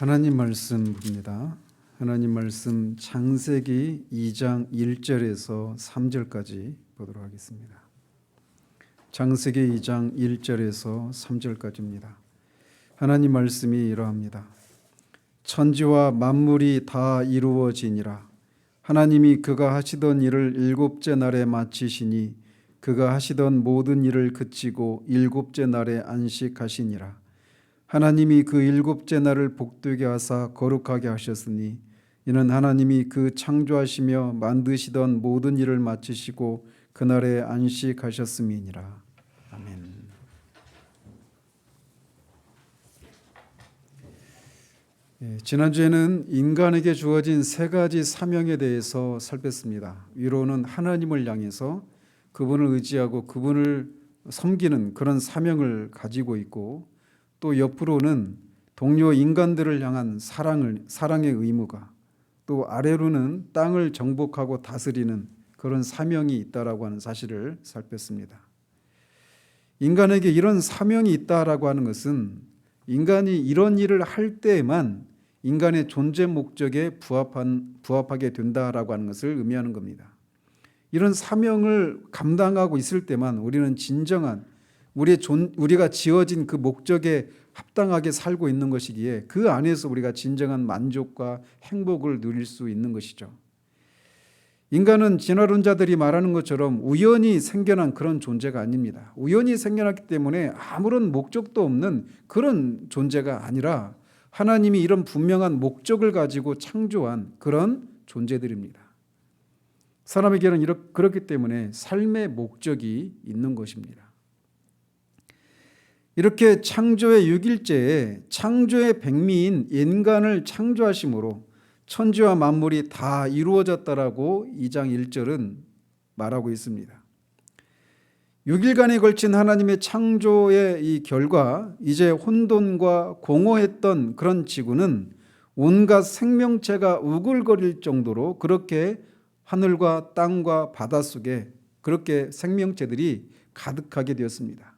하나님 말씀 봅니다. 하나님 말씀 창세기 2장 1절에서 3절까지 보도록 하겠습니다. 창세기 2장 1절에서 3절까지입니다. 하나님 말씀이 이러합니다. 천지와 만물이 다 이루어지니라. 하나님이 그가 하시던 일을 일곱째 날에 마치시니 그가 하시던 모든 일을 그치고 일곱째 날에 안식하시니라. 하나님이 그 일곱째 날을 복되게 하사 거룩하게 하셨으니 이는 하나님이 그 창조하시며 만드시던 모든 일을 마치시고 그날에 안식하셨음이니라. 아멘. 지난주에는 인간에게 주어진 세 가지 사명에 대해서 살폈습니다. 위로는 하나님을 향해서 그분을 의지하고 그분을 섬기는 그런 사명을 가지고 있고, 또 옆으로는 동료 인간들을 향한 사랑의 의무가, 또 아래로는 땅을 정복하고 다스리는 그런 사명이 있다라고 하는 사실을 살폈습니다. 인간에게 이런 사명이 있다라고 하는 것은 인간이 이런 일을 할 때에만 인간의 존재 목적에 부합하게 된다라고 하는 것을 의미하는 겁니다. 이런 사명을 감당하고 있을 때만 우리는 진정한 우리가 지어진 그 목적에 합당하게 살고 있는 것이기에 그 안에서 우리가 진정한 만족과 행복을 누릴 수 있는 것이죠. 인간은 진화론자들이 말하는 것처럼 우연히 생겨난 그런 존재가 아닙니다. 우연히 생겨났기 때문에 아무런 목적도 없는 그런 존재가 아니라 하나님이 이런 분명한 목적을 가지고 창조한 그런 존재들입니다. 사람에게는 그렇기 때문에 삶의 목적이 있는 것입니다. 이렇게 창조의 6일째에 창조의 백미인 인간을 창조하심으로 천지와 만물이 다 이루어졌다라고 2장 1절은 말하고 있습니다. 6일간에 걸친 하나님의 창조의 이 결과, 이제 혼돈과 공허했던 그런 지구는 온갖 생명체가 우글거릴 정도로 그렇게 하늘과 땅과 바닷속에 그렇게 생명체들이 가득하게 되었습니다.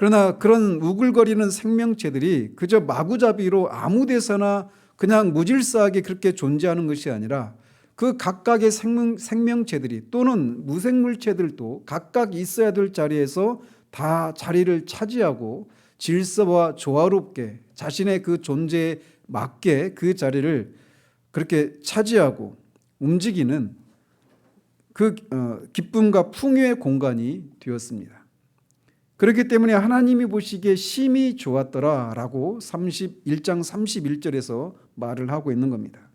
그러나 그런 우글거리는 생명체들이 그저 마구잡이로 아무 데서나 그냥 무질서하게 그렇게 존재하는 것이 아니라 그 각각의 생명체들이 또는 무생물체들도 각각 있어야 될 자리에서 다 자리를 차지하고 질서와 조화롭게 자신의 그 존재에 맞게 그 자리를 그렇게 차지하고 움직이는 그 기쁨과 풍요의 공간이 되었습니다. 그렇기 때문에 하나님이 보시기에 심히 좋았더라라고 1장 31절에서 말을 하고 있는 겁니다.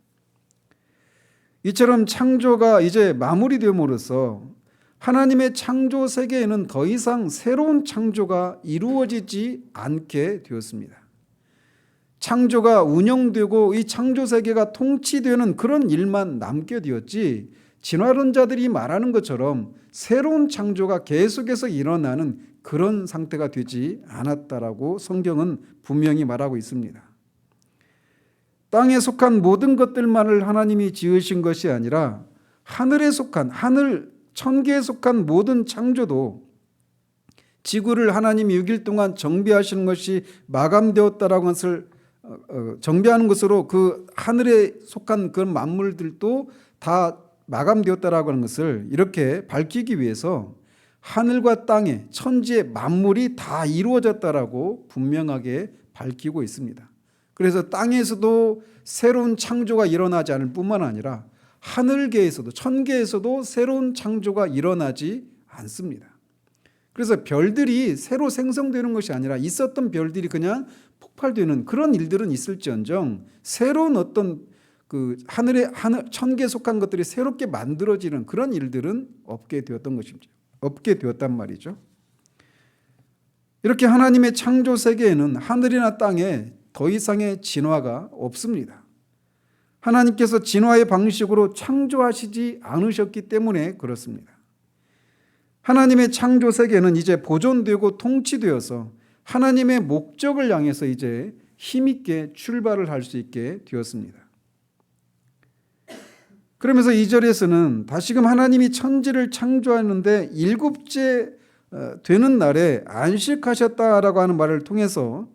이처럼 창조가 이제 마무리됨으로써 하나님의 창조 세계에는 더 이상 새로운 창조가 이루어지지 않게 되었습니다. 창조가 운영되고 이 창조 세계가 통치되는 그런 일만 남게 되었지, 진화론자들이 말하는 것처럼 새로운 창조가 계속해서 일어나는 그런 상태가 되지 않았다라고 성경은 분명히 말하고 있습니다. 땅에 속한 모든 것들만을 하나님이 지으신 것이 아니라 하늘에 속한 천계에 속한 모든 창조도 지구를 하나님이 6일 동안 정비하시는 것이 마감되었다라고 것을 정비하는 것으로 그 하늘에 속한 그런 만물들도 다 마감되었다라고 하는 것을 이렇게 밝히기 위해서 하늘과 땅에 천지의 만물이 다 이루어졌다라고 분명하게 밝히고 있습니다. 그래서 땅에서도 새로운 창조가 일어나지 않을 뿐만 아니라 하늘계에서도 천계에서도 새로운 창조가 일어나지 않습니다. 그래서 별들이 새로 생성되는 것이 아니라 있었던 별들이 그냥 폭발되는 그런 일들은 있을지언정 새로운 어떤 그 천계에 속한 것들이 새롭게 만들어지는 그런 일들은 없게 되었단 말이죠. 이렇게 하나님의 창조 세계에는 하늘이나 땅에 더 이상의 진화가 없습니다. 하나님께서 진화의 방식으로 창조하시지 않으셨기 때문에 그렇습니다. 하나님의 창조 세계는 이제 보존되고 통치되어서 하나님의 목적을 향해서 이제 힘있게 출발을 할 수 있게 되었습니다. 그러면서 2절에서는 다시금 하나님이 천지를 창조하는데 일곱째 되는 날에 안식하셨다라고 하는 말을 통해서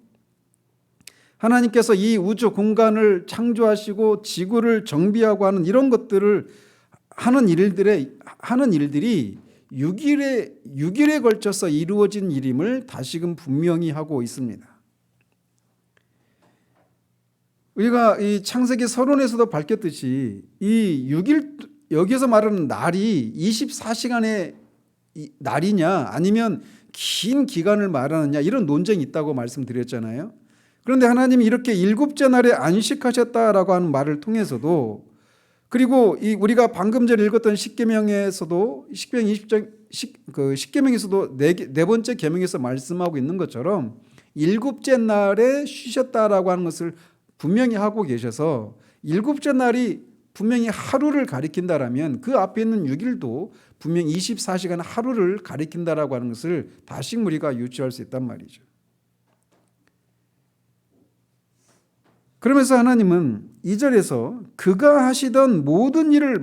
하나님께서 이 우주 공간을 창조하시고 지구를 정비하고 하는 이런 것들을 하는 일들이 6일에 걸쳐서 이루어진 일임을 다시금 분명히 하고 있습니다. 우리가 이 창세기 서론에서도 밝혔듯이 이 6일, 여기서 말하는 날이 24시간의 날이냐 아니면 긴 기간을 말하느냐, 이런 논쟁이 있다고 말씀드렸잖아요. 그런데 하나님이 이렇게 일곱째 날에 안식하셨다라고 하는 말을 통해서도, 그리고 우리가 방금 전에 읽었던 십계명에서도 십계명에서도 네 번째 계명에서 말씀하고 있는 것처럼 일곱째 날에 쉬셨다라고 하는 것을 분명히 하고 계셔서, 일곱째 날이 분명히 하루를 가리킨다라면 그 앞에 있는 6일도 분명히 24시간 하루를 가리킨다라고 하는 것을 다시 우리가 유추할 수 있단 말이죠. 그러면서 하나님은 2절에서 그가 하시던 모든 일을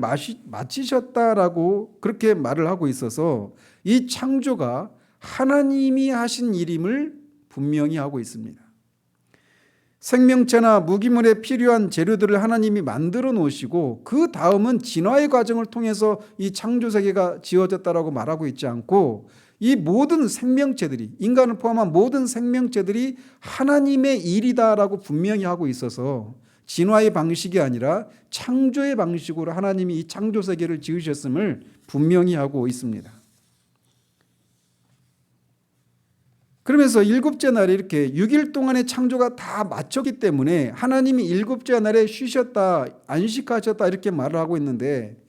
마치셨다라고 그렇게 말을 하고 있어서 이 창조가 하나님이 하신 일임을 분명히 하고 있습니다. 생명체나 무기물에 필요한 재료들을 하나님이 만들어 놓으시고 그 다음은 진화의 과정을 통해서 이 창조 세계가 지어졌다라고 말하고 있지 않고, 이 모든 생명체들이, 인간을 포함한 모든 생명체들이 하나님의 일이다라고 분명히 하고 있어서 진화의 방식이 아니라 창조의 방식으로 하나님이 이 창조 세계를 지으셨음을 분명히 하고 있습니다. 그러면서 일곱째 날에 이렇게 6일 동안의 창조가 다 마쳤기 때문에 하나님이 일곱째 날에 쉬셨다, 안식하셨다 이렇게 말을 하고 있는데,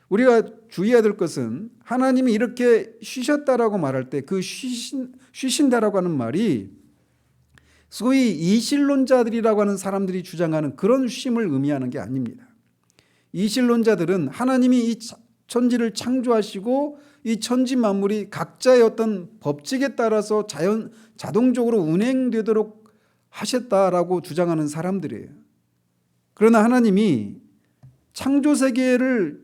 우리가 주의해야 될 것은 하나님이 이렇게 쉬셨다라고 말할 때 그 쉬신다라고 하는 말이 소위 이신론자들이라고 하는 사람들이 주장하는 그런 쉼을 의미하는 게 아닙니다. 이신론자들은 하나님이 이 천지를 창조하시고 이 천지 만물이 각자의 어떤 법칙에 따라서 자동적으로 운행되도록 하셨다라고 주장하는 사람들이에요. 그러나 하나님이 창조를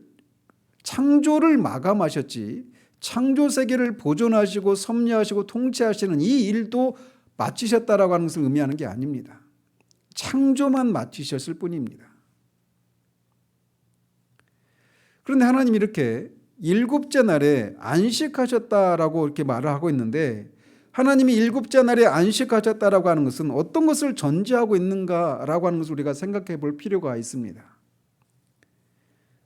마감하셨지, 창조 세계를 보존하시고 섭리하시고 통치하시는 이 일도 마치셨다라고 하는 것을 의미하는 게 아닙니다. 창조만 마치셨을 뿐입니다. 그런데 하나님이 이렇게 일곱째 날에 안식하셨다라고 이렇게 말을 하고 있는데, 하나님이 일곱째 날에 안식하셨다라고 하는 것은 어떤 것을 전제하고 있는가라고 하는 것을 우리가 생각해 볼 필요가 있습니다.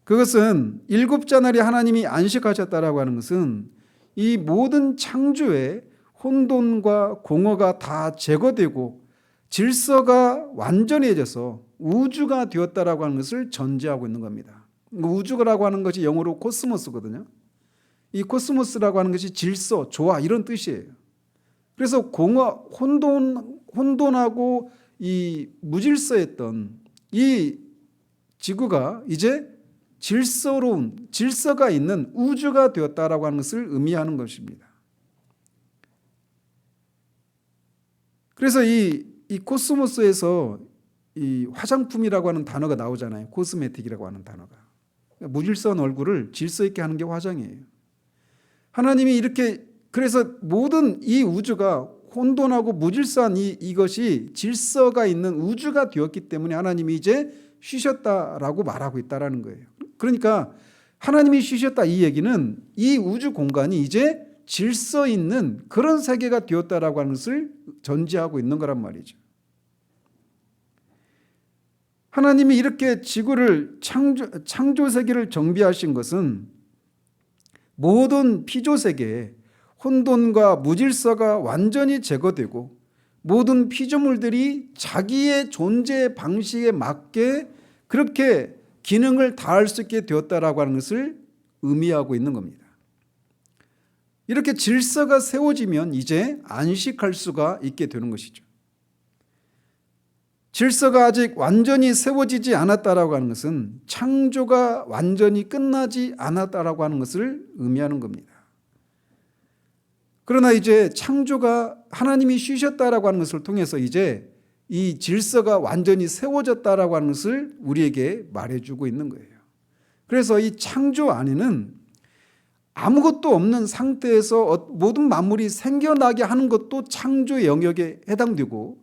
그것은 일곱째 날에 하나님이 안식하셨다라고 하는 것은 이 모든 창조의 혼돈과 공허가 다 제거되고 질서가 완전해져서 우주가 되었다라고 하는 것을 전제하고 있는 겁니다. 우주라고 하는 것이 영어로 코스모스거든요. 이 코스모스라고 하는 것이 질서, 조화 이런 뜻이에요. 그래서 혼돈하고 이 무질서했던 이 지구가 이제 질서가 있는 우주가 되었다라고 하는 것을 의미하는 것입니다. 그래서 이 코스모스에서 이 화장품이라고 하는 단어가 나오잖아요. 코스메틱이라고 하는 단어가. 무질서한 얼굴을 질서 있게 하는 게 화장이에요. 하나님이 이렇게, 그래서 모든 이 우주가 혼돈하고 무질서한 이것이 질서가 있는 우주가 되었기 때문에 하나님이 이제 쉬셨다라고 말하고 있다라는 거예요. 그러니까 하나님이 쉬셨다 이 얘기는 이 우주 공간이 이제 질서 있는 그런 세계가 되었다라고 하는 것을 전제하고 있는 거란 말이죠. 하나님이 이렇게 지구를 창조 세계를 정비하신 것은 모든 피조 세계에 혼돈과 무질서가 완전히 제거되고 모든 피조물들이 자기의 존재 방식에 맞게 그렇게 기능을 다할 수 있게 되었다라고 하는 것을 의미하고 있는 겁니다. 이렇게 질서가 세워지면 이제 안식할 수가 있게 되는 것이죠. 질서가 아직 완전히 세워지지 않았다라고 하는 것은 창조가 완전히 끝나지 않았다라고 하는 것을 의미하는 겁니다. 그러나 이제 창조가 하나님이 쉬셨다라고 하는 것을 통해서 이제 이 질서가 완전히 세워졌다라고 하는 것을 우리에게 말해주고 있는 거예요. 그래서 이 창조 안에는 아무것도 없는 상태에서 모든 만물이 생겨나게 하는 것도 창조의 영역에 해당되고,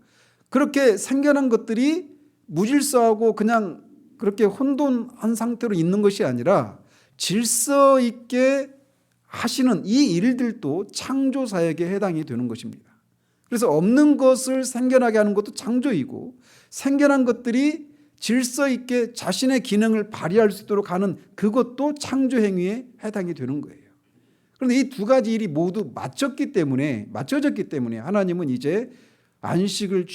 그렇게 생겨난 것들이 무질서하고 그냥 그렇게 혼돈한 상태로 있는 것이 아니라 질서 있게 하시는 이 일들도 창조 사역에 해당이 되는 것입니다. 그래서 없는 것을 생겨나게 하는 것도 창조이고, 생겨난 것들이 질서 있게 자신의 기능을 발휘할 수 있도록 하는 그것도 창조 행위에 해당이 되는 거예요. 그런데 이 두 가지 일이 모두 맞춰졌기 때문에 하나님은 이제 안식을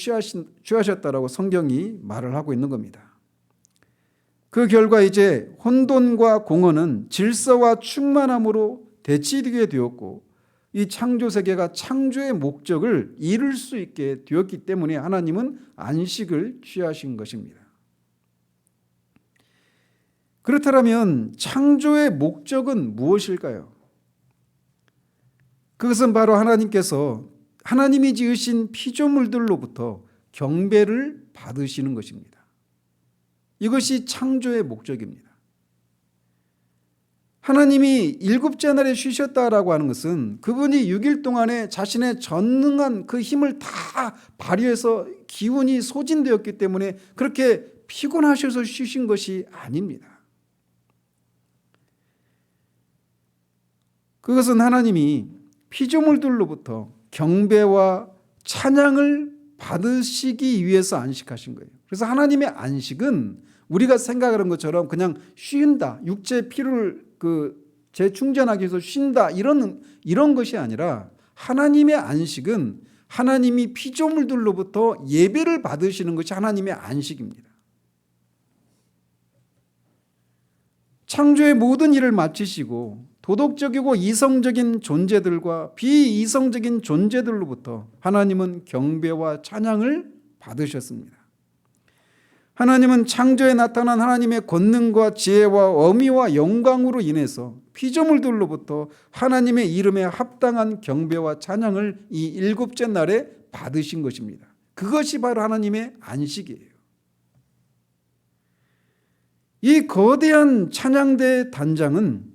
취하셨다라고 성경이 말을 하고 있는 겁니다. 그 결과 이제 혼돈과 공허는 질서와 충만함으로 대치되게 되었고, 이 창조 세계가 창조의 목적을 이룰 수 있게 되었기 때문에 하나님은 안식을 취하신 것입니다. 그렇다면 창조의 목적은 무엇일까요? 그것은 바로 하나님이 지으신 피조물들로부터 경배를 받으시는 것입니다. 이것이 창조의 목적입니다. 하나님이 일곱째 날에 쉬셨다라고 하는 것은 그분이 6일 동안에 자신의 전능한 그 힘을 다 발휘해서 기운이 소진되었기 때문에 그렇게 피곤하셔서 쉬신 것이 아닙니다. 그것은 하나님이 피조물들로부터 경배와 찬양을 받으시기 위해서 안식하신 거예요. 그래서 하나님의 안식은 우리가 생각하는 것처럼 그냥 쉰다, 육체의 피로를 재충전하기 위해서 쉰다 이런 것이 아니라, 하나님의 안식은 하나님이 피조물들로부터 예배를 받으시는 것이 하나님의 안식입니다. 창조의 모든 일을 마치시고 도덕적이고 이성적인 존재들과 비이성적인 존재들로부터 하나님은 경배와 찬양을 받으셨습니다. 하나님은 창조에 나타난 하나님의 권능과 지혜와 어미와 영광으로 인해서 피조물들로부터 하나님의 이름에 합당한 경배와 찬양을 이 일곱째 날에 받으신 것입니다. 그것이 바로 하나님의 안식이에요. 이 거대한 찬양대의 단장은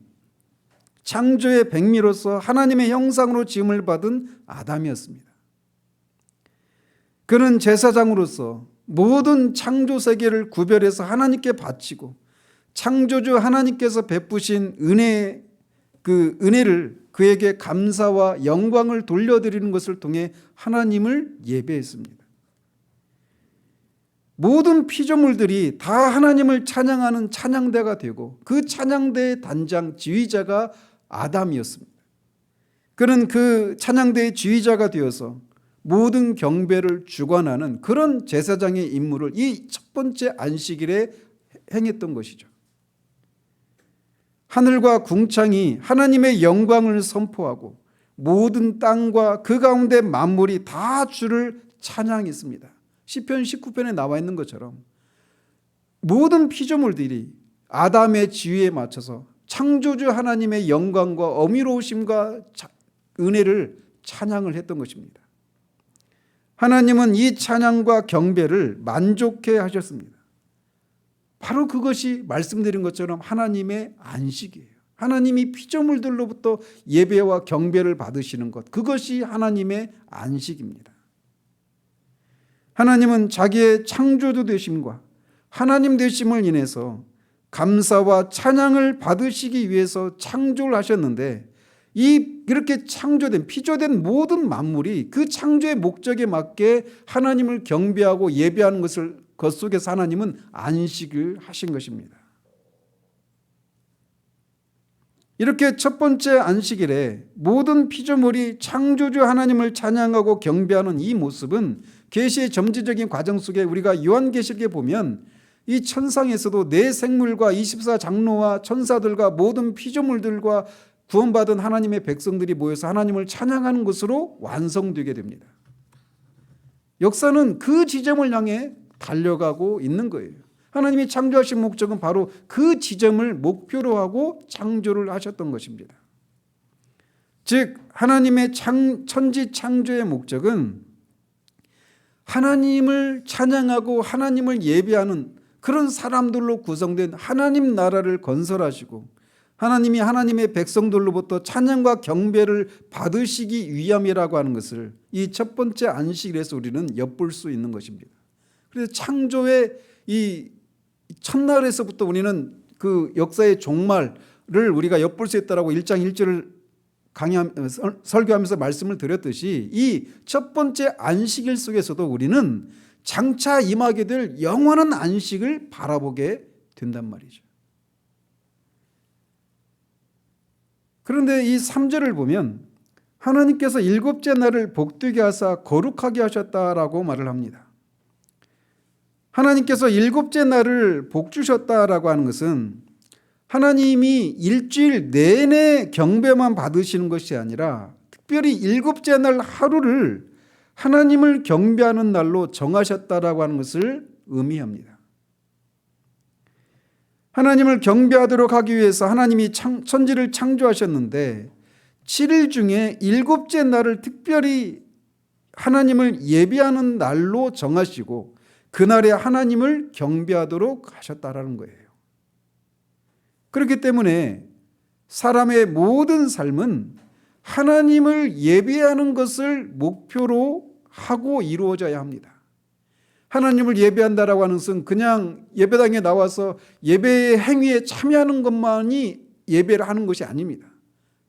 창조의 백미로서 하나님의 형상으로 지음을 받은 아담이었습니다. 그는 제사장으로서 모든 창조 세계를 구별해서 하나님께 바치고, 창조주 하나님께서 베푸신 은혜를 그에게 감사와 영광을 돌려드리는 것을 통해 하나님을 예배했습니다. 모든 피조물들이 다 하나님을 찬양하는 찬양대가 되고, 그 찬양대의 단장 지휘자가 아담이었습니다. 그는 그 찬양대의 지휘자가 되어서 모든 경배를 주관하는 그런 제사장의 임무를 이 첫 번째 안식일에 행했던 것이죠. 하늘과 궁창이 하나님의 영광을 선포하고 모든 땅과 그 가운데 만물이 다 주를 찬양했습니다. 시편 19편에 나와 있는 것처럼 모든 피조물들이 아담의 지위에 맞춰서 창조주 하나님의 영광과 어미로우심과 은혜를 찬양을 했던 것입니다. 하나님은 이 찬양과 경배를 만족해 하셨습니다. 바로 그것이 말씀드린 것처럼 하나님의 안식이에요. 하나님이 피조물들로부터 예배와 경배를 받으시는 것, 그것이 하나님의 안식입니다. 하나님은 자기의 창조주 되심과 하나님 되심을 인해서 감사와 찬양을 받으시기 위해서 창조를 하셨는데, 이렇게 피조된 모든 만물이 그 창조의 목적에 맞게 하나님을 경배하고 예배하는 것 속에서 하나님은 안식을 하신 것입니다. 이렇게 첫 번째 안식일에 모든 피조물이 창조주 하나님을 찬양하고 경배하는 이 모습은 계시의 점지적인 과정 속에 우리가 요한계시록에 보면 이 천상에서도 네 생물과 24장로와 천사들과 모든 피조물들과 구원받은 하나님의 백성들이 모여서 하나님을 찬양하는 것으로 완성되게 됩니다. 역사는 그 지점을 향해 달려가고 있는 거예요. 하나님이 창조하신 목적은 바로 그 지점을 목표로 하고 창조를 하셨던 것입니다. 즉 하나님의 천지 창조의 목적은 하나님을 찬양하고 하나님을 예배하는 그런 사람들로 구성된 하나님 나라를 건설하시고, 하나님이 하나님의 백성들로부터 찬양과 경배를 받으시기 위함이라고 하는 것을 이 첫 번째 안식일에서 우리는 엿볼 수 있는 것입니다. 그래서 창조의 이 첫날에서부터 우리는 그 역사의 종말을 우리가 엿볼 수 있다라고 1장 1절을 설교하면서 말씀을 드렸듯이 이 첫 번째 안식일 속에서도 우리는 장차 임하게 될 영원한 안식을 바라보게 된단 말이죠. 그런데 이 3절을 보면 하나님께서 일곱째 날을 복되게 하사 거룩하게 하셨다라고 말을 합니다. 하나님께서 일곱째 날을 복 주셨다라고 하는 것은 하나님이 일주일 내내 경배만 받으시는 것이 아니라 특별히 일곱째 날 하루를 하나님을 경배하는 날로 정하셨다라고 하는 것을 의미합니다. 하나님을 경배하도록 하기 위해서 하나님이 천지를 창조하셨는데 7일 중에 일곱째 날을 특별히 하나님을 예배하는 날로 정하시고 그날에 하나님을 경배하도록 하셨다라는 거예요. 그렇기 때문에 사람의 모든 삶은 하나님을 예배하는 것을 목표로 하고 이루어져야 합니다. 하나님을 예배한다라고 하는 것은 그냥 예배당에 나와서 예배의 행위에 참여하는 것만이 예배를 하는 것이 아닙니다.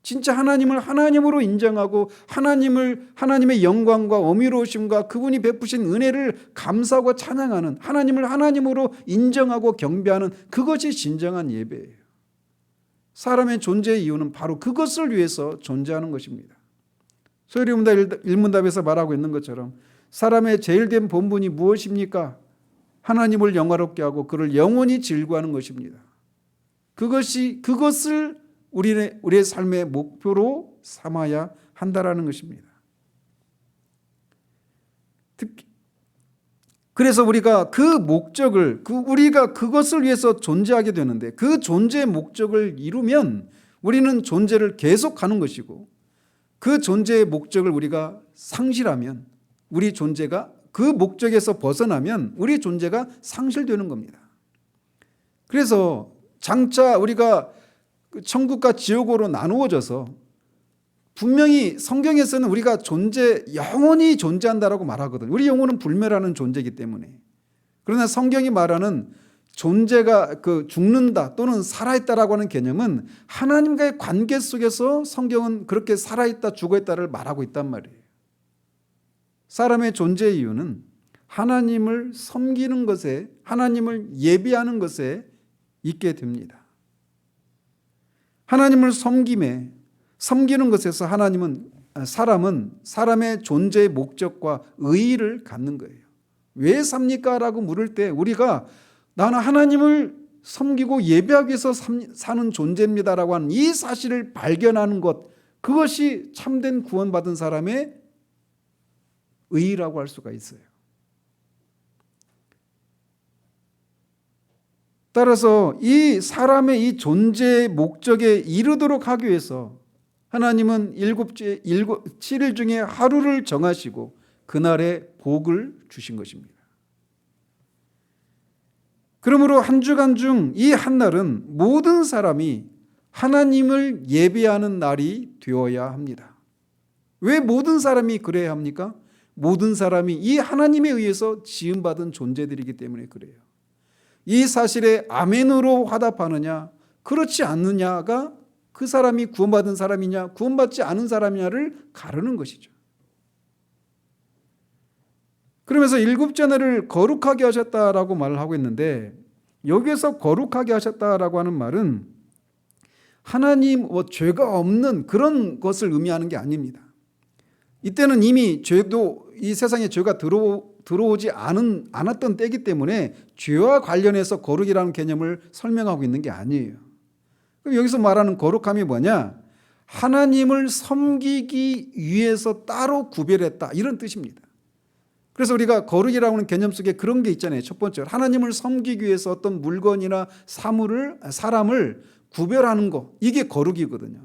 진짜 하나님을 하나님으로 인정하고 하나님의 영광과 어미로우심과 그분이 베푸신 은혜를 감사하고 찬양하는, 하나님을 하나님으로 인정하고 경배하는 그것이 진정한 예배예요. 사람의 존재의 이유는 바로 그것을 위해서 존재하는 것입니다. 소요리문답 일문답에서 말하고 있는 것처럼 사람의 제일된 본분이 무엇입니까? 하나님을 영화롭게 하고 그를 영원히 즐거워하는 것입니다. 그것을 우리의 삶의 목표로 삼아야 한다라는 것입니다. 그래서 우리가 그 목적을, 우리가 그것을 위해서 존재하게 되는데 그 존재의 목적을 이루면 우리는 존재를 계속하는 것이고 그 존재의 목적을 우리가 상실하면 우리 존재가 그 목적에서 벗어나면 우리 존재가 상실되는 겁니다. 그래서 장차 우리가 천국과 지옥으로 나누어져서 분명히 성경에서는 우리가 영원히 존재한다라고 말하거든요. 우리 영혼은 불멸하는 존재이기 때문에. 그러나 성경이 말하는 존재가 죽는다 또는 살아있다라고 하는 개념은 하나님과의 관계 속에서 성경은 그렇게 살아있다 죽어있다를 말하고 있단 말이에요. 사람의 존재의 이유는 하나님을 섬기는 것에, 하나님을 예배하는 것에 있게 됩니다. 하나님을 섬기는 것에서 사람은 사람의 존재의 목적과 의의를 갖는 거예요. 왜 삽니까? 라고 물을 때 우리가 나는 하나님을 섬기고 예배하기 위해서 사는 존재입니다라고 하는 이 사실을 발견하는 것, 그것이 참된 구원받은 사람의 의의라고 할 수가 있어요. 따라서 이 사람의 이 존재의 목적에 이르도록 하기 위해서 하나님은 7일 중에 하루를 정하시고 그날에 복을 주신 것입니다. 그러므로 한 주간 중 이 한 날은 모든 사람이 하나님을 예배하는 날이 되어야 합니다. 왜 모든 사람이 그래야 합니까? 모든 사람이 이 하나님에 의해서 지음받은 존재들이기 때문에 그래요. 이 사실에 아멘으로 화답하느냐 그렇지 않느냐가 그 사람이 구원받은 사람이냐 구원받지 않은 사람이냐를 가르는 것이죠. 그러면서 일곱째 날을 거룩하게 하셨다라고 말을 하고 있는데 여기에서 거룩하게 하셨다라고 하는 말은 하나님 죄가 없는 그런 것을 의미하는 게 아닙니다. 이때는 이미 이 세상에 죄가 들어오지 않았던 때이기 때문에 죄와 관련해서 거룩이라는 개념을 설명하고 있는 게 아니에요. 그럼 여기서 말하는 거룩함이 뭐냐? 하나님을 섬기기 위해서 따로 구별했다 이런 뜻입니다. 그래서 우리가 거룩이라고 하는 개념 속에 그런 게 있잖아요. 첫 번째로 하나님을 섬기기 위해서 어떤 물건이나 사람을 구별하는 거, 이게 거룩이거든요.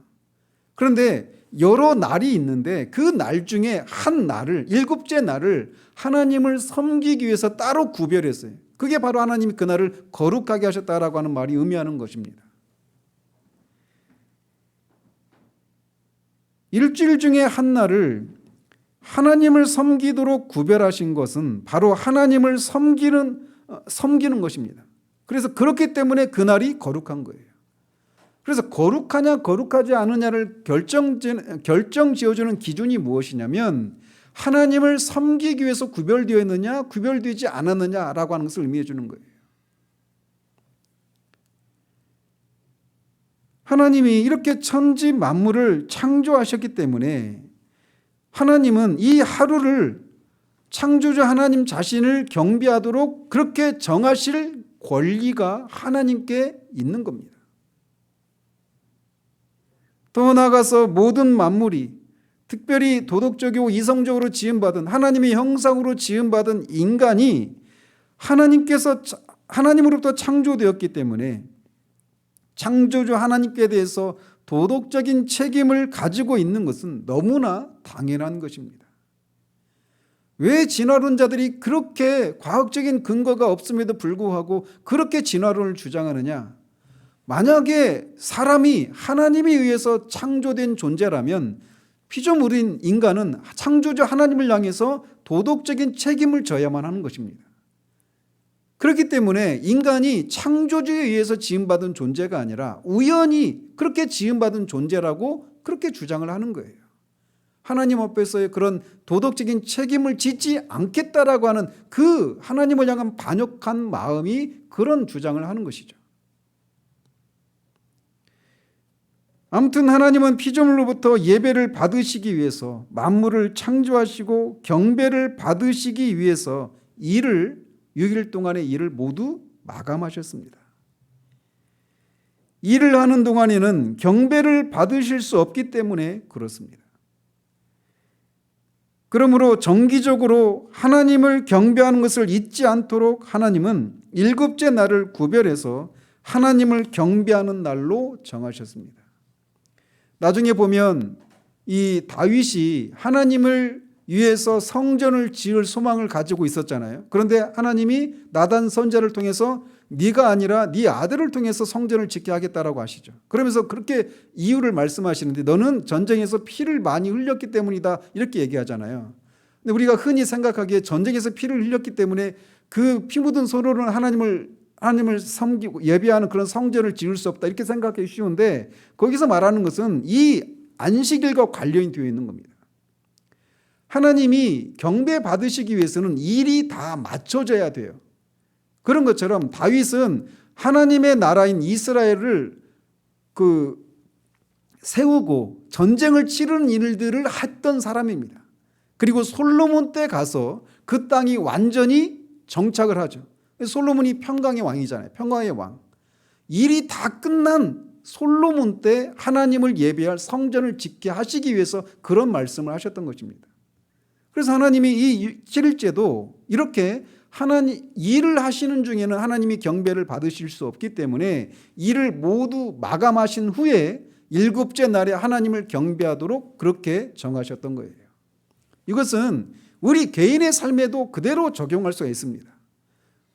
그런데 여러 날이 있는데 그 날 중에 한 날을, 일곱째 날을 하나님을 섬기기 위해서 따로 구별했어요. 그게 바로 하나님이 그 날을 거룩하게 하셨다라고 하는 말이 의미하는 것입니다. 일주일 중에 한 날을 하나님을 섬기도록 구별하신 것은 바로 하나님을 섬기는 것입니다. 그래서 그렇기 때문에 그날이 거룩한 거예요. 그래서 거룩하냐 거룩하지 않느냐를 결정 지어주는 기준이 무엇이냐면 하나님을 섬기기 위해서 구별되어 있느냐 구별되지 않았느냐라고 하는 것을 의미해 주는 거예요. 하나님이 이렇게 천지 만물을 창조하셨기 때문에 하나님은 이 하루를 창조주 하나님 자신을 경배하도록 그렇게 정하실 권리가 하나님께 있는 겁니다. 더 나아가서 모든 만물이 특별히 도덕적이고 이성적으로 지음받은 하나님의 형상으로 지음받은 인간이 하나님으로부터 창조되었기 때문에 창조주 하나님께 대해서 도덕적인 책임을 가지고 있는 것은 너무나 당연한 것입니다. 왜 진화론자들이 그렇게 과학적인 근거가 없음에도 불구하고 그렇게 진화론을 주장하느냐? 만약에 사람이 하나님에 의해서 창조된 존재라면 피조물인 인간은 창조주 하나님을 향해서 도덕적인 책임을 져야만 하는 것입니다. 그렇기 때문에 인간이 창조주에 의해서 지음받은 존재가 아니라 우연히 그렇게 지음받은 존재라고 그렇게 주장을 하는 거예요. 하나님 앞에서의 그런 도덕적인 책임을 짓지 않겠다라고 하는 그 하나님을 향한 반역한 마음이 그런 주장을 하는 것이죠. 아무튼 하나님은 피조물로부터 예배를 받으시기 위해서 만물을 창조하시고 경배를 받으시기 위해서 6일 동안의 일을 모두 마감하셨습니다. 일을 하는 동안에는 경배를 받으실 수 없기 때문에 그렇습니다. 그러므로 정기적으로 하나님을 경배하는 것을 잊지 않도록 하나님은 7째 날을 구별해서 하나님을 경배하는 날로 정하셨습니다. 나중에 보면 이 다윗이 하나님을 위해서 성전을 지을 소망을 가지고 있었잖아요. 그런데 하나님이 나단 선지자를 통해서 네가 아니라 네 아들을 통해서 성전을 짓게 하겠다라고 하시죠. 그러면서 그렇게 이유를 말씀하시는데 너는 전쟁에서 피를 많이 흘렸기 때문이다 이렇게 얘기하잖아요. 근데 우리가 흔히 생각하기에 전쟁에서 피를 흘렸기 때문에 그 피 묻은 손으로는 하나님을 섬기고 예배하는 그런 성전을 지을 수 없다 이렇게 생각하기 쉬운데 거기서 말하는 것은 이 안식일과 관련이 되어 있는 겁니다. 하나님이 경배 받으시기 위해서는 일이 다 맞춰져야 돼요. 그런 것처럼 다윗은 하나님의 나라인 이스라엘을 세우고 전쟁을 치르는 일들을 했던 사람입니다. 그리고 솔로몬 때 가서 그 땅이 완전히 정착을 하죠. 솔로몬이 평강의 왕이잖아요. 평강의 왕. 일이 다 끝난 솔로몬 때 하나님을 예배할 성전을 짓게 하시기 위해서 그런 말씀을 하셨던 것입니다. 그래서 하나님이 이 7일째도 이렇게 일을 하시는 중에는 하나님이 경배를 받으실 수 없기 때문에 일을 모두 마감하신 후에 7째 날에 하나님을 경배하도록 그렇게 정하셨던 거예요. 이것은 우리 개인의 삶에도 그대로 적용할 수가 있습니다.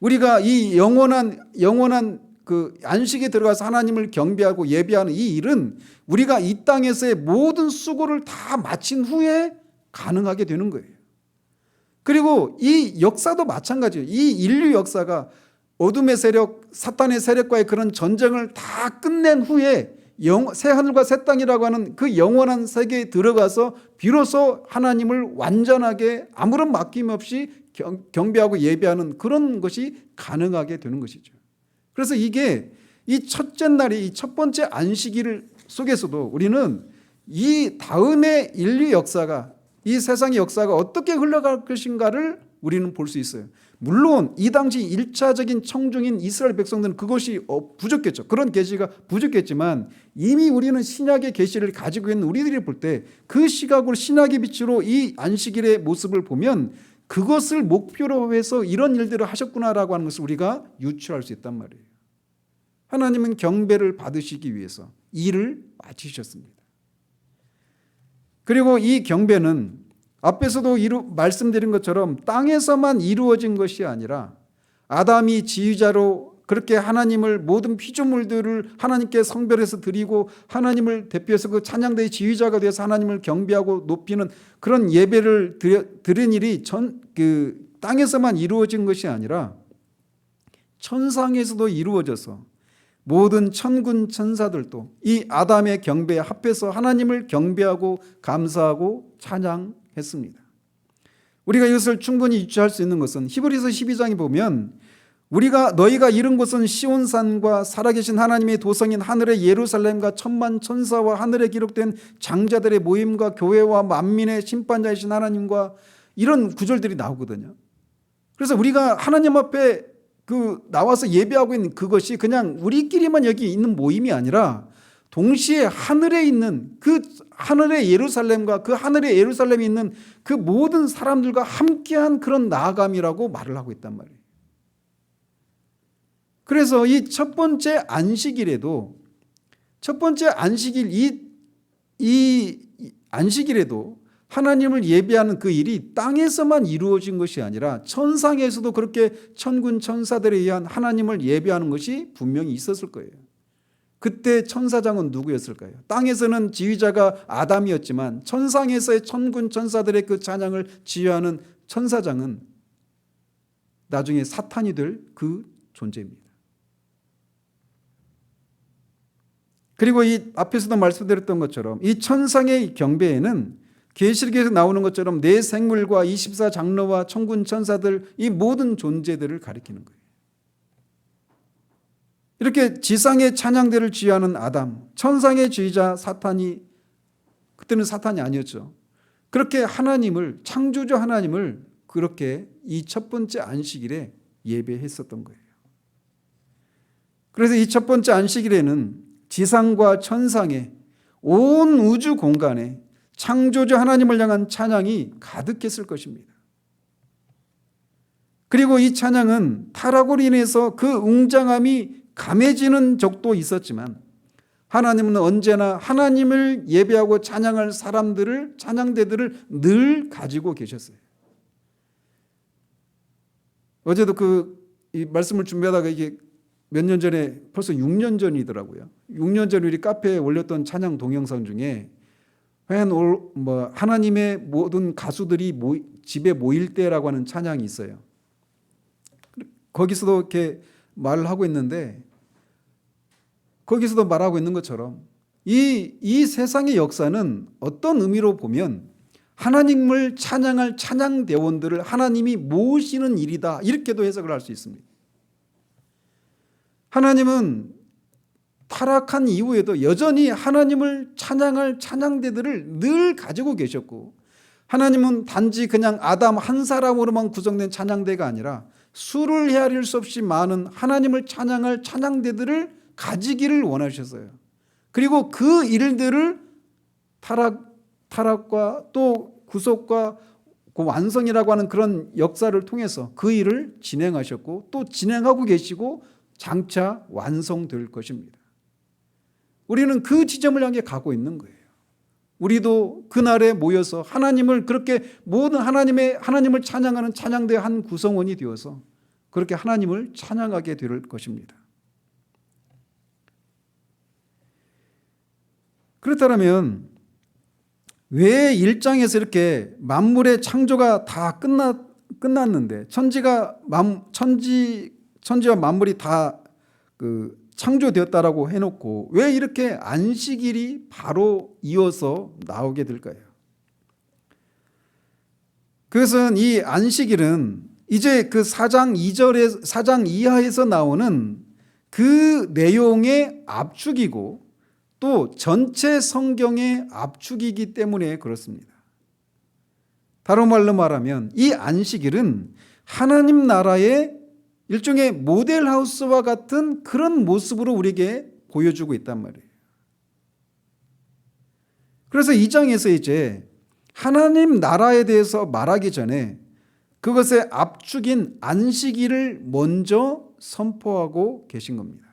우리가 이 영원한 그 안식에 들어가서 하나님을 경배하고 예배하는 이 일은 우리가 이 땅에서의 모든 수고를 다 마친 후에 가능하게 되는 거예요. 그리고 이 역사도 마찬가지예요. 이 인류 역사가 어둠의 세력, 사탄의 세력과의 그런 전쟁을 다 끝낸 후에 새 하늘과 새 땅이라고 하는 그 영원한 세계에 들어가서 비로소 하나님을 완전하게 아무런 막힘 없이 경배하고 예배하는 그런 것이 가능하게 되는 것이죠. 그래서 이게 이 첫째 날이 이 첫 번째 안식일 속에서도 우리는 이 다음의 인류 역사가 이 세상의 역사가 어떻게 흘러갈 것인가를 우리는 볼 수 있어요. 물론 이 당시 1차적인 청중인 이스라엘 백성들은 그것이 부족했죠. 그런 계시가 부족했지만 이미 우리는 신약의 계시를 가지고 있는 우리들이 볼 때 그 시각으로 신약의 빛으로 이 안식일의 모습을 보면 그것을 목표로 해서 이런 일들을 하셨구나라고 하는 것을 우리가 유추할 수 있단 말이에요. 하나님은 경배를 받으시기 위해서 일을 마치셨습니다. 그리고 이 경배는 앞에서도 말씀드린 것처럼 땅에서만 이루어진 것이 아니라 아담이 지휘자로 그렇게 하나님을 모든 피조물들을 하나님께 성별해서 드리고 하나님을 대표해서 그 찬양대의 지휘자가 되어서 하나님을 경배하고 높이는 그런 예배를 드린 일이 그 땅에서만 이루어진 것이 아니라 천상에서도 이루어져서 모든 천군 천사들도 이 아담의 경배에 합해서 하나님을 경배하고 감사하고 찬양했습니다. 우리가 이것을 충분히 유추할 수 있는 것은 히브리서 12장에 보면 너희가 이른 곳은 시온산과 살아계신 하나님의 도성인 하늘의 예루살렘과 천만 천사와 하늘에 기록된 장자들의 모임과 교회와 만민의 심판자이신 하나님과 이런 구절들이 나오거든요. 그래서 우리가 하나님 앞에 나와서 예배하고 있는 그것이 그냥 우리끼리만 여기 있는 모임이 아니라 동시에 하늘에 있는 그 하늘의 예루살렘과 그 하늘의 예루살렘에 있는 그 모든 사람들과 함께한 그런 나아감이라고 말을 하고 있단 말이에요. 그래서 이 첫 번째 안식일에도 이 안식일에도 하나님을 예배하는 그 일이 땅에서만 이루어진 것이 아니라 천상에서도 그렇게 천군 천사들에 의한 하나님을 예배하는 것이 분명히 있었을 거예요. 그때 천사장은 누구였을까요? 땅에서는 지휘자가 아담이었지만 천상에서의 천군 천사들의 그 찬양을 지휘하는 천사장은 나중에 사탄이 될 그 존재입니다. 그리고 이 앞에서도 말씀드렸던 것처럼 이 천상의 경배에는 계시록에서 나오는 것처럼 네 생물과 24장로와 천군 천사들 이 모든 존재들을 가리키는 거예요. 이렇게 지상의 찬양대를 지휘하는 아담, 천상의 지휘자 사탄이, 그때는 사탄이 아니었죠. 그렇게 하나님을, 창조주 하나님을 그렇게 이 첫 번째 안식일에 예배했었던 거예요. 그래서 이 첫 번째 안식일에는 지상과 천상의 온 우주 공간에 창조주 하나님을 향한 찬양이 가득했을 것입니다. 그리고 이 찬양은 타락으로 인해서 그 웅장함이 감해지는 적도 있었지만 하나님은 언제나 하나님을 예배하고 찬양할 사람들을, 찬양대들을 늘 가지고 계셨어요. 어제도 이 말씀을 준비하다가 이게 몇 년 전에, 벌써 6년 전이더라고요. 6년 전에 우리 카페에 올렸던 찬양 동영상 중에 하나님의 모든 가수들이 집에 모일 때라고 하는 찬양이 있어요. 거기서도 이렇게 말을 하고 있는데, 거기서도 말하고 있는 것처럼 이 세상의 역사는 어떤 의미로 보면 하나님을 찬양할 찬양대원들을 하나님이 모으시는 일이다, 이렇게도 해석을 할 수 있습니다. 하나님은 타락한 이후에도 여전히 하나님을 찬양할 찬양대들을 늘 가지고 계셨고, 하나님은 단지 그냥 아담 한 사람으로만 구성된 찬양대가 아니라 수를 헤아릴 수 없이 많은 하나님을 찬양할 찬양대들을 가지기를 원하셨어요. 그리고 그 일들을 타락과 또 구속과 그 완성이라고 하는 그런 역사를 통해서 그 일을 진행하셨고 또 진행하고 계시고 장차 완성될 것입니다. 우리는 그 지점을 향해 가고 있는 거예요. 우리도 그날에 모여서 하나님을 그렇게 모든 하나님을 찬양하는 찬양대의 한 구성원이 되어서 그렇게 하나님을 찬양하게 될 것입니다. 그렇다면 왜 1장에서 이렇게 만물의 창조가 다 끝났는데 천지와 만물이 다 창조되었다라고 해놓고 왜 이렇게 안식일이 바로 이어서 나오게 될까요? 그것은 이 안식일은 이제 그 4장 이하에서 나오는 그 내용의 압축이고 또 전체 성경의 압축이기 때문에 그렇습니다. 다른 말로 말하면 이 안식일은 하나님 나라의 일종의 모델하우스와 같은 그런 모습으로 우리에게 보여주고 있단 말이에요. 그래서 이 장에서 이제 하나님 나라에 대해서 말하기 전에 그것의 압축인 안식일을 먼저 선포하고 계신 겁니다.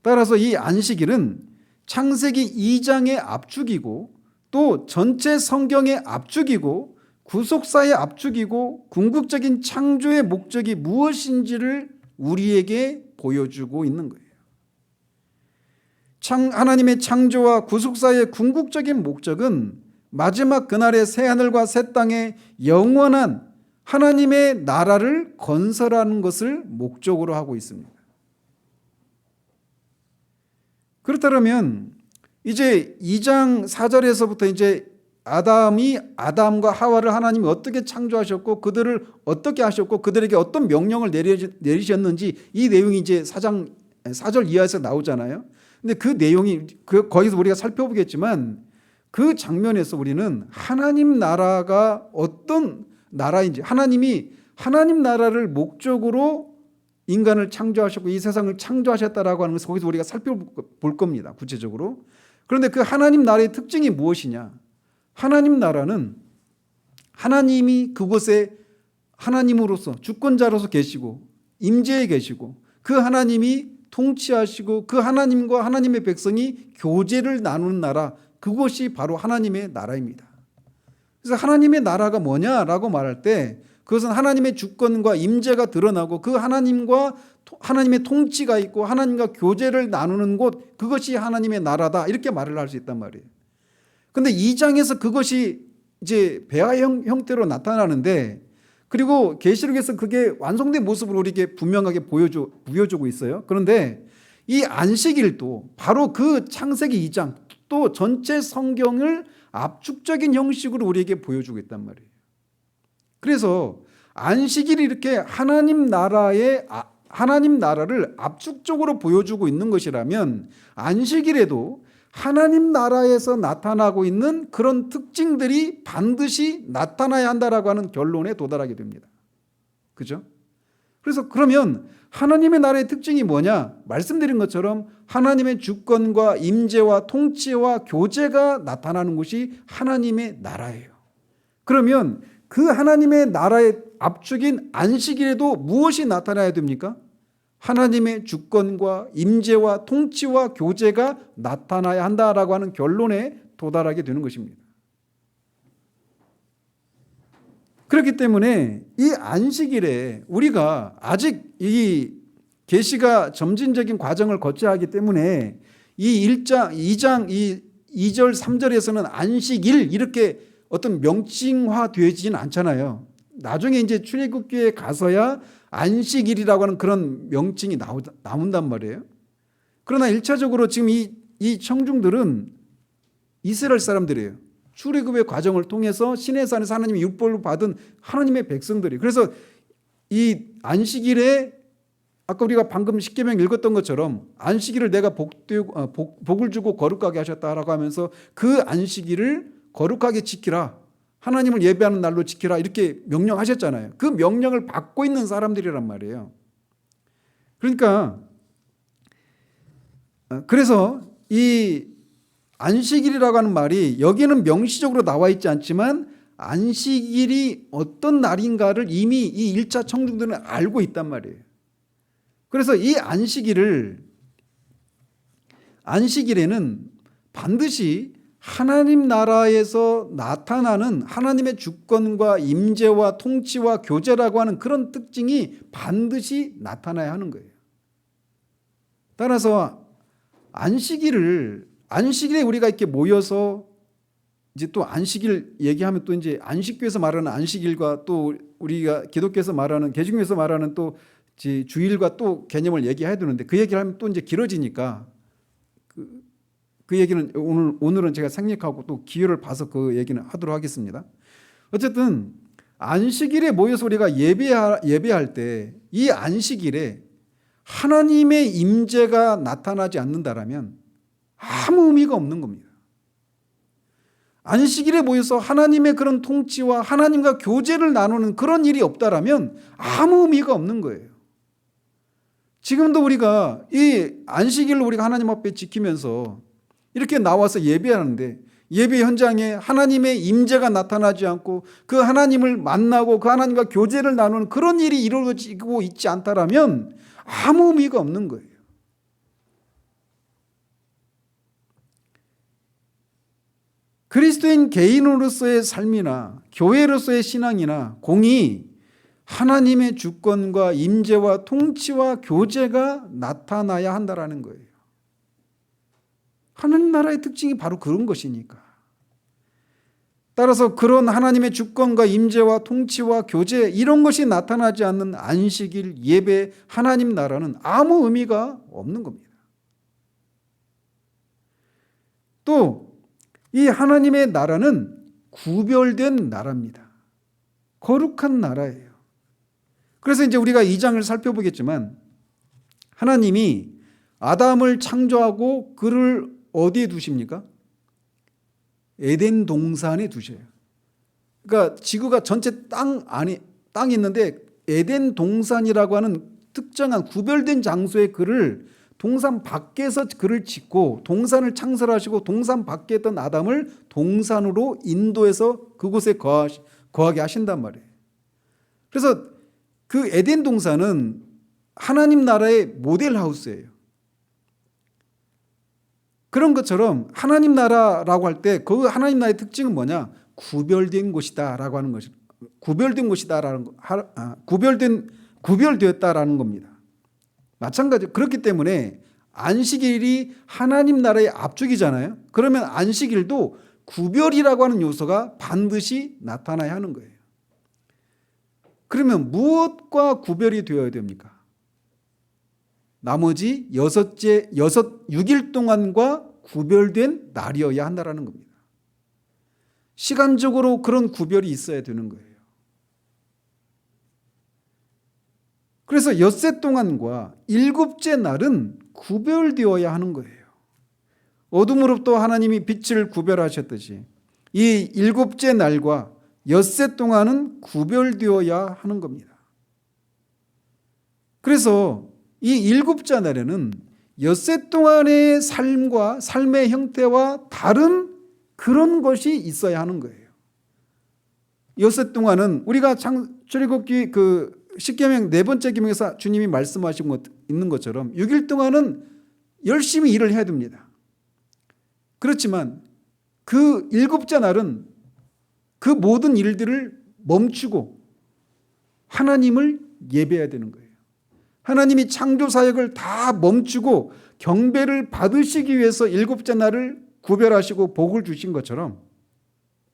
따라서 이 안식일은 창세기 2장의 압축이고 또 전체 성경의 압축이고 구속사의 압축이고 궁극적인 창조의 목적이 무엇인지를 우리에게 보여주고 있는 거예요. 하나님의 창조와 구속사의 궁극적인 목적은 마지막 그날의 새하늘과 새 땅에 영원한 하나님의 나라를 건설하는 것을 목적으로 하고 있습니다. 그렇다면 이제 2장 4절에서부터 이제 아담과 하와를 하나님이 어떻게 창조하셨고 그들을 어떻게 하셨고 그들에게 어떤 명령을 내리셨는지 이 내용이 이제 4절 이하에서 나오잖아요. 근데 그 내용이 거기서 우리가 살펴보겠지만 그 장면에서 우리는 하나님 나라가 어떤 나라인지, 하나님이 하나님 나라를 목적으로 인간을 창조하셨고 이 세상을 창조하셨다라고 하는 것을 거기서 우리가 살펴볼 겁니다. 구체적으로. 그런데 그 하나님 나라의 특징이 무엇이냐? 하나님 나라는 하나님이 그곳에 하나님으로서 주권자로서 계시고 임재에 계시고 그 하나님이 통치하시고 그 하나님과 하나님의 백성이 교제를 나누는 나라, 그것이 바로 하나님의 나라입니다. 그래서 하나님의 나라가 뭐냐라고 말할 때 그것은 하나님의 주권과 임재가 드러나고 그 하나님과 하나님의 통치가 있고 하나님과 교제를 나누는 곳, 그것이 하나님의 나라다, 이렇게 말을 할 수 있단 말이에요. 그런데 2장에서 그것이 이제 폐하 형태로 나타나는데, 그리고 계시록에서 그게 완성된 모습으로 우리에게 분명하게 보여주고 있어요. 그런데 이 안식일도 바로 그 창세기 2장 또 전체 성경을 압축적인 형식으로 우리에게 보여주고 있단 말이에요. 그래서 안식일이 이렇게 하나님 나라를 압축적으로 보여주고 있는 것이라면 안식일에도 하나님 나라에서 나타나고 있는 그런 특징들이 반드시 나타나야 한다라고 하는 결론에 도달하게 됩니다. 그죠? 그래서 그러면 하나님의 나라의 특징이 뭐냐? 말씀드린 것처럼 하나님의 주권과 임재와 통치와 교제가 나타나는 것이 하나님의 나라예요. 그러면 그 하나님의 나라의 압축인 안식일에도 무엇이 나타나야 됩니까? 하나님의 주권과 임재와 통치와 교제가 나타나야 한다라고 하는 결론에 도달하게 되는 것입니다. 그렇기 때문에 이 안식일에 우리가 아직 이 계시가 점진적인 과정을 거쳐야 하기 때문에 이 2장 2절 3절에서는 안식일 이렇게 어떤 명칭화되지는 않잖아요. 나중에 이제 출애굽기에 가서야 안식일이라고 하는 그런 명칭이 나온단 말이에요. 그러나 1차적으로 지금 이 청중들은 이스라엘 사람들이에요. 출애굽의 과정을 통해서 시내산에서 하나님의 율법을 받은 하나님의 백성들이. 그래서 이 안식일에 아까 우리가 방금 십계명 읽었던 것처럼 안식일을 내가 복을 주고 거룩하게 하셨다라고 하면서 그 안식일을 거룩하게 지키라, 하나님을 예배하는 날로 지키라, 이렇게 명령하셨잖아요. 그 명령을 받고 있는 사람들이란 말이에요. 그러니까 그래서 이 안식일이라고 하는 말이 여기는 명시적으로 나와 있지 않지만 안식일이 어떤 날인가를 이미 이 1차 청중들은 알고 있단 말이에요. 그래서 이 안식일에는 반드시 하나님 나라에서 나타나는 하나님의 주권과 임재와 통치와 교제라고 하는 그런 특징이 반드시 나타나야 하는 거예요. 따라서 안식일에 우리가 이렇게 모여서 이제 또 안식일 얘기하면 또 이제 안식교에서 말하는 안식일과 또 우리가 기독교에서 말하는, 개중교에서 말하는 또 주일과 또 개념을 얘기해야 되는데 그 얘기를 하면 또 이제 길어지니까 그 얘기는 오늘은 제가 생략하고 또 기회를 봐서 그 얘기는 하도록 하겠습니다. 어쨌든 안식일에 모여서 우리가 예배할 때 이 안식일에 하나님의 임재가 나타나지 않는다라면 아무 의미가 없는 겁니다. 안식일에 모여서 하나님의 그런 통치와 하나님과 교제를 나누는 그런 일이 없다라면 아무 의미가 없는 거예요. 지금도 우리가 이 안식일을 우리가 하나님 앞에 지키면서 이렇게 나와서 예배하는데 예배 현장에 하나님의 임재가 나타나지 않고 그 하나님을 만나고 그 하나님과 교제를 나누는 그런 일이 이루어지고 있지 않다라면 아무 의미가 없는 거예요. 그리스도인 개인으로서의 삶이나 교회로서의 신앙이나 공이 하나님의 주권과 임재와 통치와 교제가 나타나야 한다라는 거예요. 하나님 나라의 특징이 바로 그런 것이니까. 따라서 그런 하나님의 주권과 임재와 통치와 교제 이런 것이 나타나지 않는 안식일, 예배, 하나님 나라는 아무 의미가 없는 겁니다. 또 이 하나님의 나라는 구별된 나라입니다. 거룩한 나라예요. 그래서 이제 우리가 이 장을 살펴보겠지만 하나님이 아담을 창조하고 그를 어디에 두십니까? 에덴 동산에 두셔요. 그러니까 지구가 전체 땅이 있는데 에덴 동산이라고 하는 특정한 구별된 장소에 그를 동산 밖에서 그를 짓고 동산을 창설하시고 동산 밖에 있던 아담을 동산으로 인도해서 그곳에 거하게 하신단 말이에요. 그래서 그 에덴 동산은 하나님 나라의 모델 하우스예요. 그런 것처럼 하나님 나라라고 할 때 그 하나님 나라의 특징은 뭐냐? 구별된 곳이다라고 하는 것이 구별된 곳이다라는 구별되었다라는 겁니다. 마찬가지 그렇기 때문에 안식일이 하나님 나라의 압축이잖아요. 그러면 안식일도 구별이라고 하는 요소가 반드시 나타나야 하는 거예요. 그러면 무엇과 구별이 되어야 됩니까? 나머지 6일 동안과 구별된 날이어야 한다는 겁니다. 시간적으로 그런 구별이 있어야 되는 거예요. 그래서 엿새 동안과 일곱째 날은 구별되어야 하는 거예요. 어둠으로부터 하나님이 빛을 구별하셨듯이 이 일곱째 날과 엿새 동안은 구별되어야 하는 겁니다. 그래서 이 일곱째 날에는 엿새 동안의 삶과 삶의 형태와 다른 그런 것이 있어야 하는 거예요. 엿새 동안은 우리가 출애굽기 십계명 네 번째 계명에서 주님이 말씀하신 것 있는 것처럼 6일 동안은 열심히 일을 해야 됩니다. 그렇지만 그 일곱째 날은 그 모든 일들을 멈추고 하나님을 예배해야 되는 거예요. 하나님이 창조 사역을 다 멈추고 경배를 받으시기 위해서 일곱째 날을 구별하시고 복을 주신 것처럼